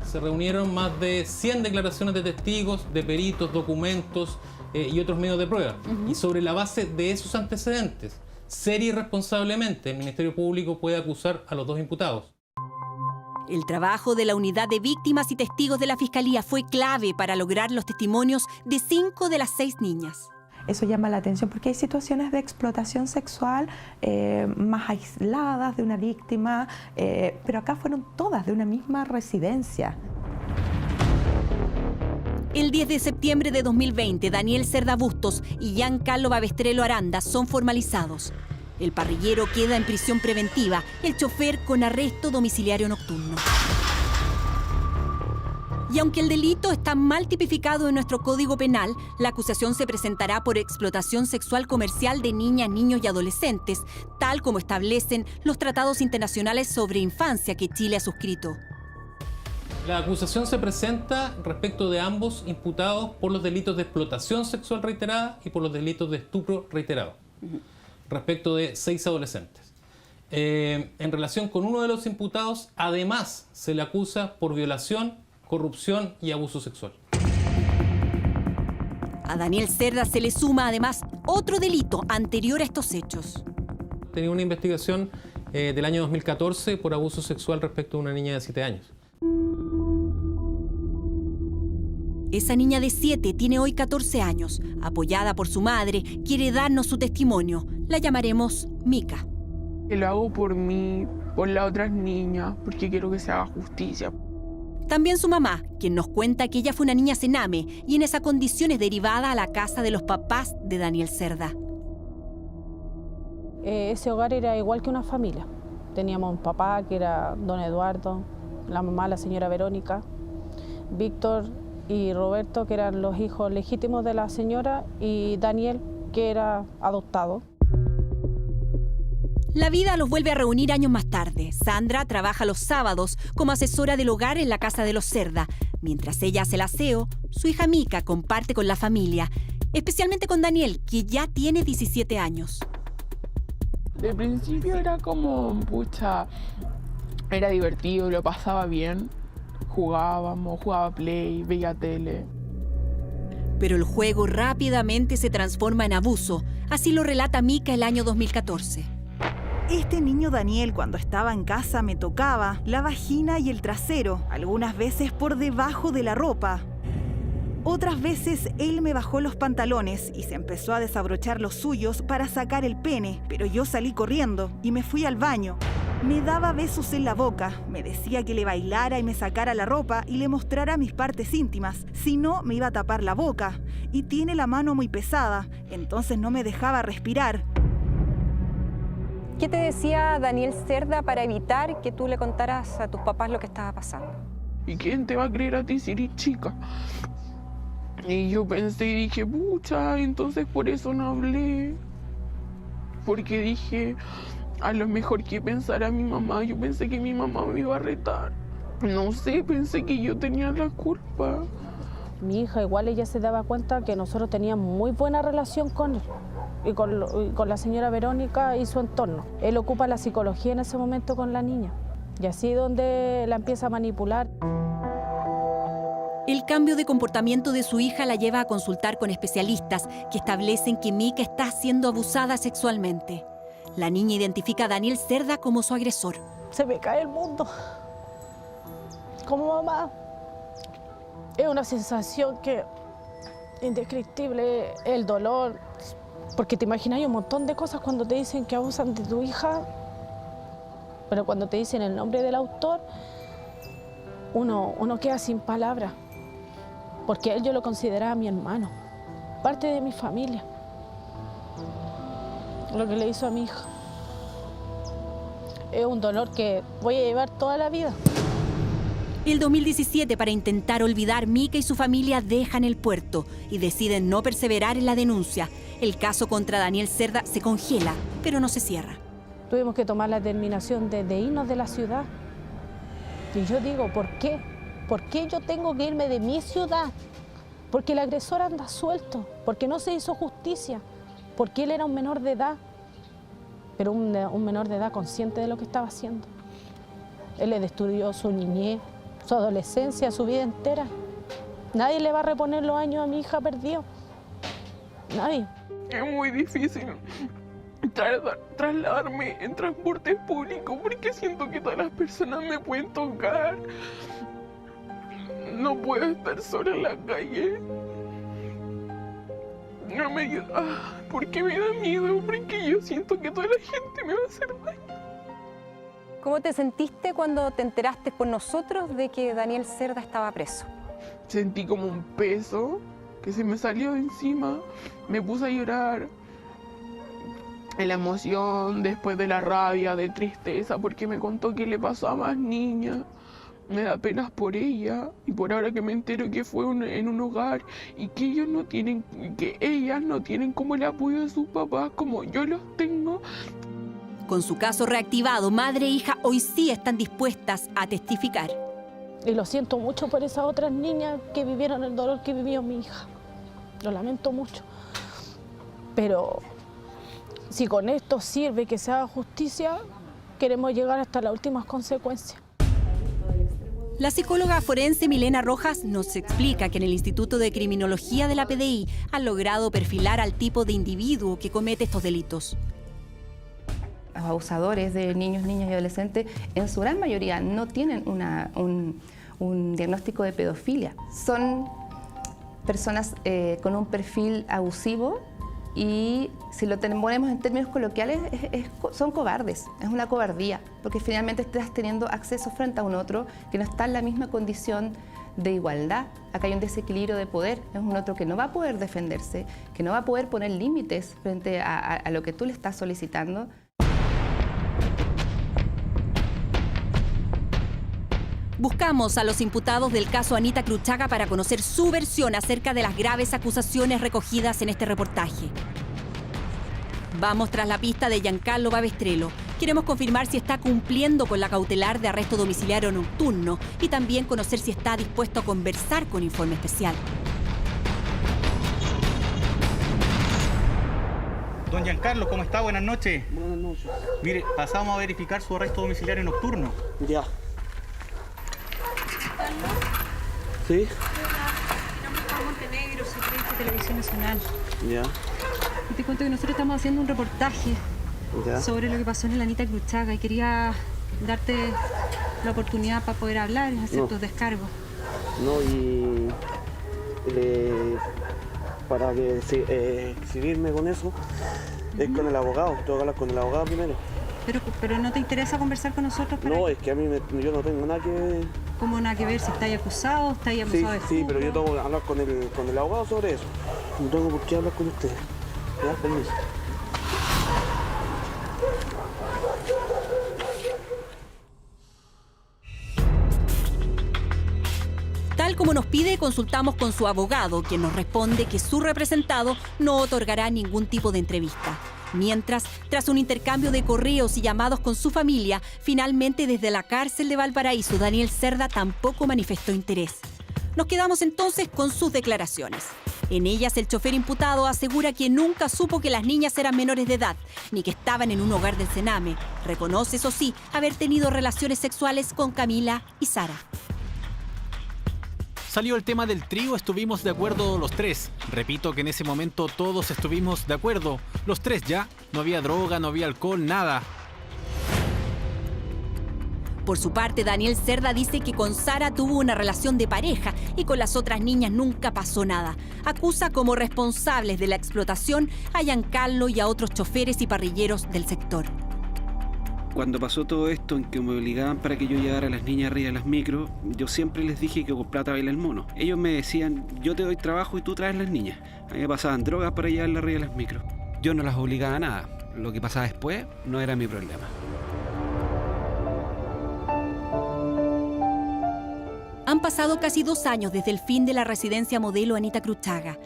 S10: Se reunieron más de 100 declaraciones de testigos, de peritos, documentos y otros medios de prueba. Y sobre la base de esos antecedentes, seria y responsablemente, el Ministerio Público puede acusar a los dos imputados.
S1: El trabajo de la Unidad de Víctimas y Testigos de la Fiscalía fue clave para lograr los testimonios de 5 de las 6 niñas.
S9: Eso llama la atención porque hay situaciones de explotación sexual más aisladas de una víctima, pero acá fueron todas de una misma residencia.
S1: El 10 de septiembre de 2020, Daniel Cerda Bustos y Giancarlo Babestrello Aranda son formalizados. El parrillero queda en prisión preventiva, el chofer con arresto domiciliario nocturno. Y aunque el delito está mal tipificado en nuestro Código Penal, la acusación se presentará por explotación sexual comercial de niñas, niños y adolescentes, tal como establecen los tratados internacionales sobre infancia que Chile ha suscrito.
S10: La acusación se presenta respecto de ambos imputados por los delitos de explotación sexual reiterada y por los delitos de estupro reiterado, respecto de 6 adolescentes. En relación con uno de los imputados, además se le acusa por violación, corrupción y abuso sexual.
S1: A Daniel Cerda se le suma además otro delito anterior a estos hechos.
S10: Tenía una investigación del año 2014 por abuso sexual respecto a una niña de 7 años.
S1: Esa niña de 7 tiene hoy 14 años. Apoyada por su madre, quiere darnos su testimonio. La llamaremos Mica.
S14: Lo hago por mí, por las otras niñas, porque quiero que se haga justicia.
S1: También su mamá, quien nos cuenta que ella fue una niña cename y en esa condición es derivada a la casa de los papás de Daniel Cerda.
S4: Ese hogar era igual que una familia. Teníamos un papá que era don Eduardo, la mamá, la señora Verónica, Víctor y Roberto, que eran los hijos legítimos de la señora, y Daniel, que era adoptado.
S1: La vida los vuelve a reunir años más tarde. Sandra trabaja los sábados como asesora del hogar en la casa de los Cerda. Mientras ella hace el aseo, su hija Mica comparte con la familia, especialmente con Daniel, que ya tiene 17 años.
S14: De principio era como, pucha, era divertido, lo pasaba bien. Jugaba play, veía tele.
S1: Pero el juego rápidamente se transforma en abuso. Así lo relata Mica el año 2014.
S22: Este niño Daniel, cuando estaba en casa, me tocaba la vagina y el trasero, algunas veces por debajo de la ropa. Otras veces él me bajó los pantalones y se empezó a desabrochar los suyos para sacar el pene, pero yo salí corriendo y me fui al baño. Me daba besos en la boca, me decía que le bailara y me sacara la ropa y le mostrara mis partes íntimas, si no me iba a tapar la boca. Y tiene la mano muy pesada, entonces no me dejaba respirar.
S5: ¿Qué te decía Daniel Cerda para evitar que tú le contaras a tus papás lo que estaba pasando?
S14: ¿Y quién te va a creer a ti si eres chica? Y yo pensé y dije, pucha, entonces por eso no hablé. Porque dije, a lo mejor que pensara mi mamá, yo pensé que mi mamá me iba a retar. No sé, pensé que yo tenía la culpa.
S4: Mi hija igual ella se daba cuenta que nosotros teníamos muy buena relación con él. Y con la señora Verónica y su entorno. Él ocupa la psicología en ese momento con la niña. Y así es donde la empieza a manipular.
S1: El cambio de comportamiento de su hija la lleva a consultar con especialistas que establecen que Mica está siendo abusada sexualmente. La niña identifica a Daniel Cerda como su agresor.
S4: Se me cae el mundo. Como mamá, es una sensación que indescriptible, el dolor. Porque te imaginas hay un montón de cosas cuando te dicen que abusan de tu hija, pero cuando te dicen el nombre del autor, uno queda sin palabras. Porque él yo lo consideraba mi hermano, parte de mi familia. Lo que le hizo a mi hija es un dolor que voy a llevar toda la vida.
S1: El 2017, para intentar olvidar, Mica y su familia dejan el puerto y deciden no perseverar en la denuncia. El caso contra Daniel Cerda se congela, pero no se cierra.
S4: Tuvimos que tomar la determinación de irnos de la ciudad. Y yo digo, ¿por qué? ¿Por qué yo tengo que irme de mi ciudad? Porque el agresor anda suelto, porque no se hizo justicia, porque él era un menor de edad, pero un menor de edad consciente de lo que estaba haciendo. Él le destruyó su niñez, su adolescencia, su vida entera. Nadie le va a reponer los años a mi hija perdido. Nadie.
S14: Es muy difícil trasladarme en transporte público porque siento que todas las personas me pueden tocar. No puedo estar sola en la calle. No me ayuda. Porque me da miedo, porque yo siento que toda la gente me va a hacer daño.
S5: ¿Cómo te sentiste cuando te enteraste por nosotros de que Daniel Cerda estaba preso?
S14: Sentí como un peso que se me salió de encima. Me puse a llorar. De la emoción, después de la rabia, de tristeza, porque me contó que le pasó a más niñas. Me da pena por ella y por ahora que me entero que fue en un hogar y que ellas no tienen como el apoyo de sus papás como yo los tengo.
S1: Con su caso reactivado, madre e hija hoy sí están dispuestas a testificar.
S15: Y lo siento mucho por esas otras niñas que vivieron el dolor que vivió mi hija. Lo lamento mucho. Pero si con esto sirve que se haga justicia, queremos llegar hasta las últimas consecuencias.
S1: La psicóloga forense Milena Rojas nos explica que en el Instituto de Criminología de la PDI han logrado perfilar al tipo de individuo que comete estos delitos.
S18: Los abusadores de niños, niñas y adolescentes, en su gran mayoría no tienen un diagnóstico de pedofilia. Son personas con un perfil abusivo y, si lo ponemos en términos coloquiales, son cobardes. Es una cobardía, porque finalmente estás teniendo acceso frente a un otro que no está en la misma condición de igualdad. Acá hay un desequilibrio de poder. Es un otro que no va a poder defenderse, que no va a poder poner límites frente a lo que tú le estás solicitando.
S1: Buscamos a los imputados del caso Anita Cruchaga para conocer su versión acerca de las graves acusaciones recogidas en este reportaje. Vamos tras la pista de Giancarlo Babestrello. Queremos confirmar si está cumpliendo con la cautelar de arresto domiciliario nocturno y también conocer si está dispuesto a conversar con Informe Especial.
S16: Don Giancarlo, ¿cómo está? Buenas noches.
S17: Buenas noches.
S16: Mire, pasamos a verificar su arresto domiciliario nocturno.
S17: Ya. ¿Sí?
S21: Mi nombre es Juan Montenegro, soy periodista de Televisión Nacional.
S17: Ya.
S21: Y te cuento que nosotros estamos haciendo un reportaje sobre lo que pasó en la Anita Cruchaga y quería darte la oportunidad para poder hablar y hacer tus descargos.
S17: No, y para que exhibirme con eso es con el abogado. Tengo que hablar con el abogado primero.
S21: Pero ¿no te interesa conversar con nosotros?
S17: No, es que a mí yo no tengo nada que...
S21: ¿Cómo nada que ver? Si estáis acusado, estáis acusado de
S17: Sí, pero yo tengo que hablar con el abogado sobre eso. No tengo por qué hablar con usted. ¿Me das permiso?
S1: Tal como nos pide, consultamos con su abogado, quien nos responde que su representado no otorgará ningún tipo de entrevista. Mientras, tras un intercambio de correos y llamados con su familia, finalmente desde la cárcel de Valparaíso, Daniel Cerda tampoco manifestó interés. Nos quedamos entonces con sus declaraciones. En ellas, el chofer imputado asegura que nunca supo que las niñas eran menores de edad, ni que estaban en un hogar del Sename. Reconoce, eso sí, haber tenido relaciones sexuales con Camila y Sara.
S23: Salió el tema del trío, estuvimos de acuerdo los tres. Repito que en ese momento todos estuvimos de acuerdo. Los tres ya. No había droga, no había alcohol, nada.
S1: Por su parte, Daniel Cerda dice que con Sara tuvo una relación de pareja y con las otras niñas nunca pasó nada. Acusa como responsables de la explotación a Giancarlo y a otros choferes y parrilleros del sector.
S8: Cuando pasó todo esto, en que me obligaban para que yo llevara a las niñas arriba de las micros, yo siempre les dije que con plata baila el mono. Ellos me decían, yo te doy trabajo y tú traes las niñas. A mí me pasaban drogas para llevarlas arriba de las micros. Yo no las obligaba a nada. Lo que pasaba después no era mi problema.
S1: Han pasado casi 2 años desde el fin de la residencia modelo Anita Cruchaga.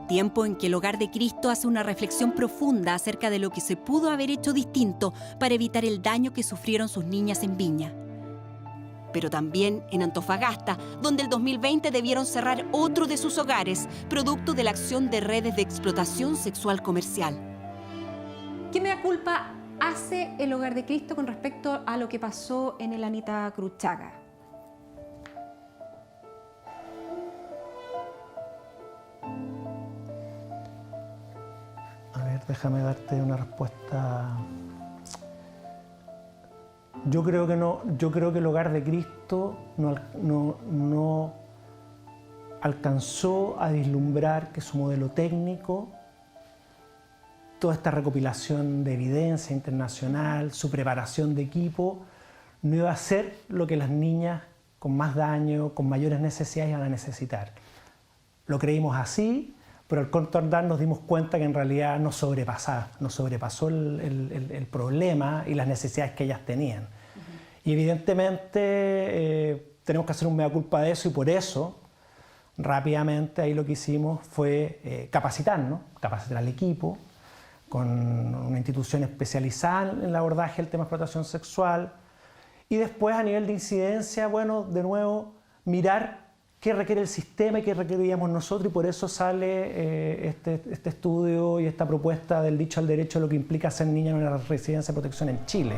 S1: Tiempo en que el Hogar de Cristo hace una reflexión profunda acerca de lo que se pudo haber hecho distinto para evitar el daño que sufrieron sus niñas en Viña. Pero también en Antofagasta, donde el 2020 debieron cerrar otro de sus hogares, producto de la acción de redes de explotación sexual comercial.
S21: ¿Qué mea culpa hace el Hogar de Cristo con respecto a lo que pasó en el Anita Cruchaga?
S2: A ver, déjame darte una respuesta. Yo creo que el Hogar de Cristo no alcanzó a vislumbrar que su modelo técnico, toda esta recopilación de evidencia internacional, su preparación de equipo, no iba a ser lo que las niñas con más daño, con mayores necesidades iban a necesitar. Lo creímos así, pero al contornar nos dimos cuenta que en realidad nos sobrepasó el problema y las necesidades que ellas tenían. Y evidentemente tenemos que hacer un mea culpa de eso, y por eso rápidamente ahí lo que hicimos fue capacitar al equipo con una institución especializada en el abordaje del tema de explotación sexual, y después a nivel de incidencia, bueno, de nuevo mirar qué requiere el sistema y qué requeríamos nosotros, y por eso sale este estudio y esta propuesta del dicho al derecho, lo que implica ser niña en una residencia de protección en Chile.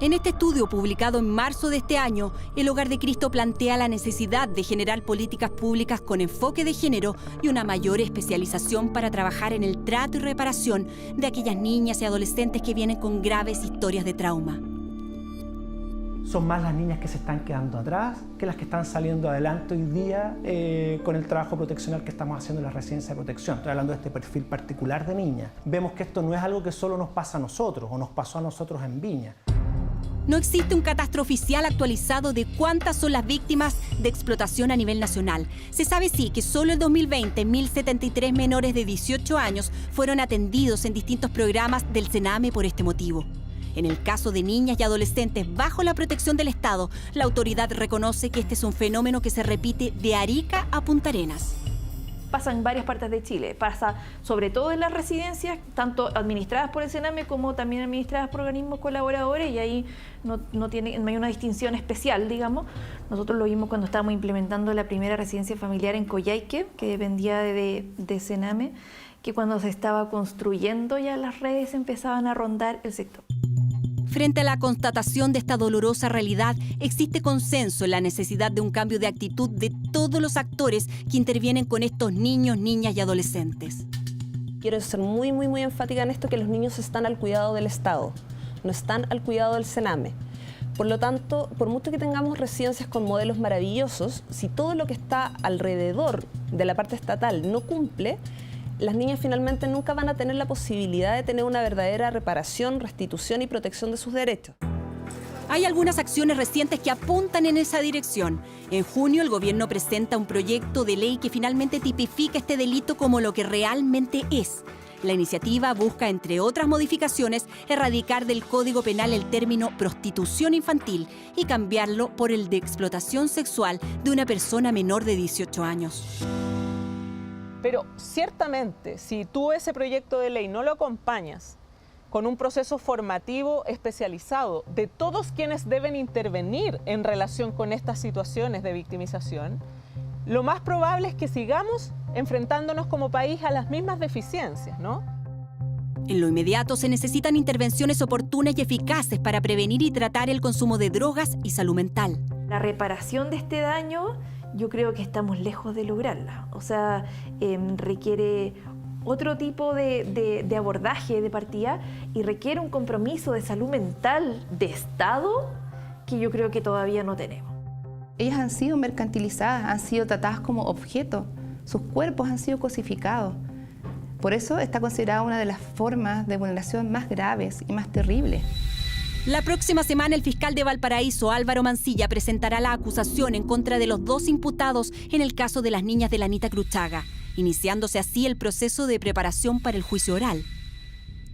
S1: En este estudio publicado en marzo de este año, el Hogar de Cristo plantea la necesidad de generar políticas públicas con enfoque de género y una mayor especialización para trabajar en el trato y reparación de aquellas niñas y adolescentes que vienen con graves historias de trauma.
S2: Son más las niñas que se están quedando atrás que las que están saliendo adelante hoy día con el trabajo proteccional que estamos haciendo en la residencia de protección. Estoy hablando de este perfil particular de niñas. Vemos que esto no es algo que solo nos pasa a nosotros o nos pasó a nosotros en Viña.
S1: No existe un catastro oficial actualizado de cuántas son las víctimas de explotación a nivel nacional. Se sabe sí que solo en 2020 1.073 menores de 18 años fueron atendidos en distintos programas del CENAME por este motivo. En el caso de niñas y adolescentes bajo la protección del Estado, la autoridad reconoce que este es un fenómeno que se repite de Arica a Punta Arenas.
S3: Pasa en varias partes de Chile, pasa sobre todo en las residencias, tanto administradas por el CENAME como también administradas por organismos colaboradores, y ahí no hay una distinción especial, digamos. Nosotros lo vimos cuando estábamos implementando la primera residencia familiar en Coyhaique, que dependía de CENAME, que cuando se estaba construyendo ya las redes empezaban a rondar el sector.
S1: Frente a la constatación de esta dolorosa realidad, existe consenso en la necesidad de un cambio de actitud de todos los actores que intervienen con estos niños, niñas y adolescentes.
S12: Quiero ser muy enfática en esto, que los niños están al cuidado del Estado, no están al cuidado del CENAME. Por lo tanto, por mucho que tengamos residencias con modelos maravillosos, si todo lo que está alrededor de la parte estatal no cumple, las niñas finalmente nunca van a tener la posibilidad de tener una verdadera reparación, restitución y protección de sus derechos.
S1: Hay algunas acciones recientes que apuntan en esa dirección. En junio, el gobierno presenta un proyecto de ley que finalmente tipifica este delito como lo que realmente es. La iniciativa busca, entre otras modificaciones, erradicar del Código Penal el término prostitución infantil y cambiarlo por el de explotación sexual de una persona menor de 18 años.
S11: Pero ciertamente, si tú ese proyecto de ley no lo acompañas con un proceso formativo especializado de todos quienes deben intervenir en relación con estas situaciones de victimización, lo más probable es que sigamos enfrentándonos como país a las mismas deficiencias, ¿no?
S1: En lo inmediato se necesitan intervenciones oportunas y eficaces para prevenir y tratar el consumo de drogas y salud mental.
S3: La reparación de este daño, yo creo que estamos lejos de lograrla. O sea, requiere otro tipo de abordaje de partida y requiere un compromiso de salud mental de Estado que yo creo que todavía no tenemos.
S18: Ellas han sido mercantilizadas, han sido tratadas como objetos, sus cuerpos han sido cosificados. Por eso está considerada una de las formas de vulneración más graves y más terribles.
S1: La próxima semana el fiscal de Valparaíso, Álvaro Mancilla, presentará la acusación en contra de los 2 imputados en el caso de las niñas de la Anita Cruchaga, iniciándose así el proceso de preparación para el juicio oral.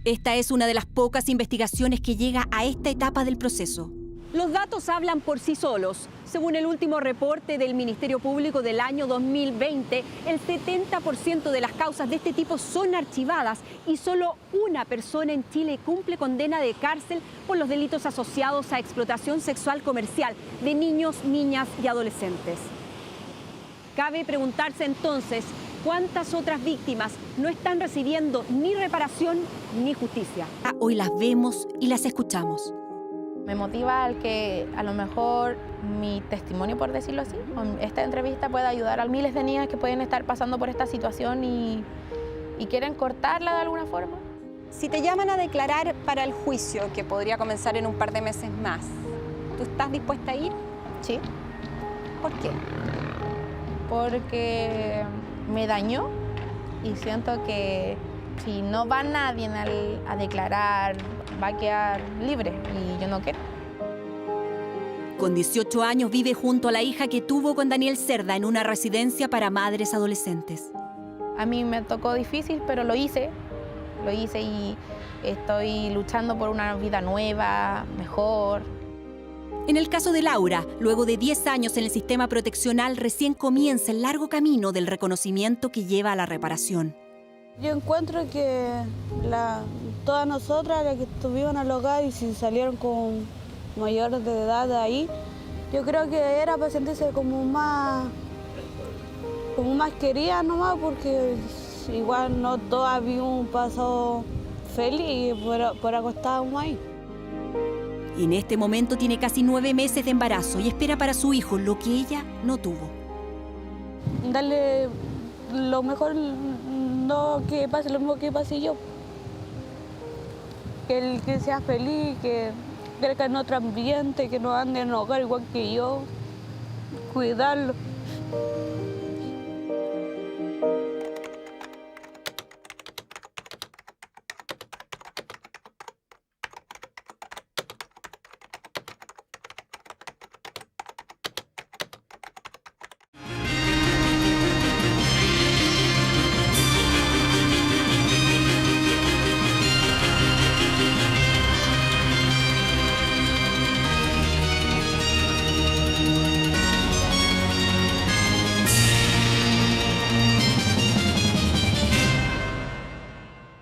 S1: Esta es una de las pocas investigaciones que llega a esta etapa del proceso. Los datos hablan por sí solos. Según el último reporte del Ministerio Público del año 2020, el 70% de las causas de este tipo son archivadas y solo una persona en Chile cumple condena de cárcel por los delitos asociados a explotación sexual comercial de niños, niñas y adolescentes. Cabe preguntarse entonces, ¿cuántas otras víctimas no están recibiendo ni reparación ni justicia? Hoy las vemos y las escuchamos.
S6: Me motiva al que a lo mejor mi testimonio, por decirlo así, con esta entrevista pueda ayudar a miles de niñas que pueden estar pasando por esta situación y quieren cortarla de alguna forma.
S5: Si te llaman a declarar para el juicio, que podría comenzar en un par de meses más, ¿tú estás dispuesta a ir?
S6: Sí.
S5: ¿Por qué?
S6: Porque me dañó y siento que si no va nadie a declarar, va a quedar libre y yo no quiero.
S1: Con 18 años vive junto a la hija que tuvo con Daniel Cerda en una residencia para madres adolescentes.
S6: A mí me tocó difícil, pero lo hice y estoy luchando por una vida nueva, mejor.
S1: En el caso de Laura, luego de 10 años en el sistema proteccional, recién comienza el largo camino del reconocimiento que lleva a la reparación.
S15: Yo encuentro que todas nosotras, las que estuvieron al hogar y si salieron con mayores de edad de ahí, Yo creo que era para sentirse como más querida nomás, porque igual no todos habíamos un paso feliz por acostarnos ahí.
S1: En este momento tiene casi 9 meses de embarazo y espera para su hijo lo que ella no tuvo.
S15: Darle lo mejor, no que pase lo mismo que pasé yo. Que él sea feliz, que crezca en otro ambiente, que no ande en un hogar igual que yo. Cuidarlo.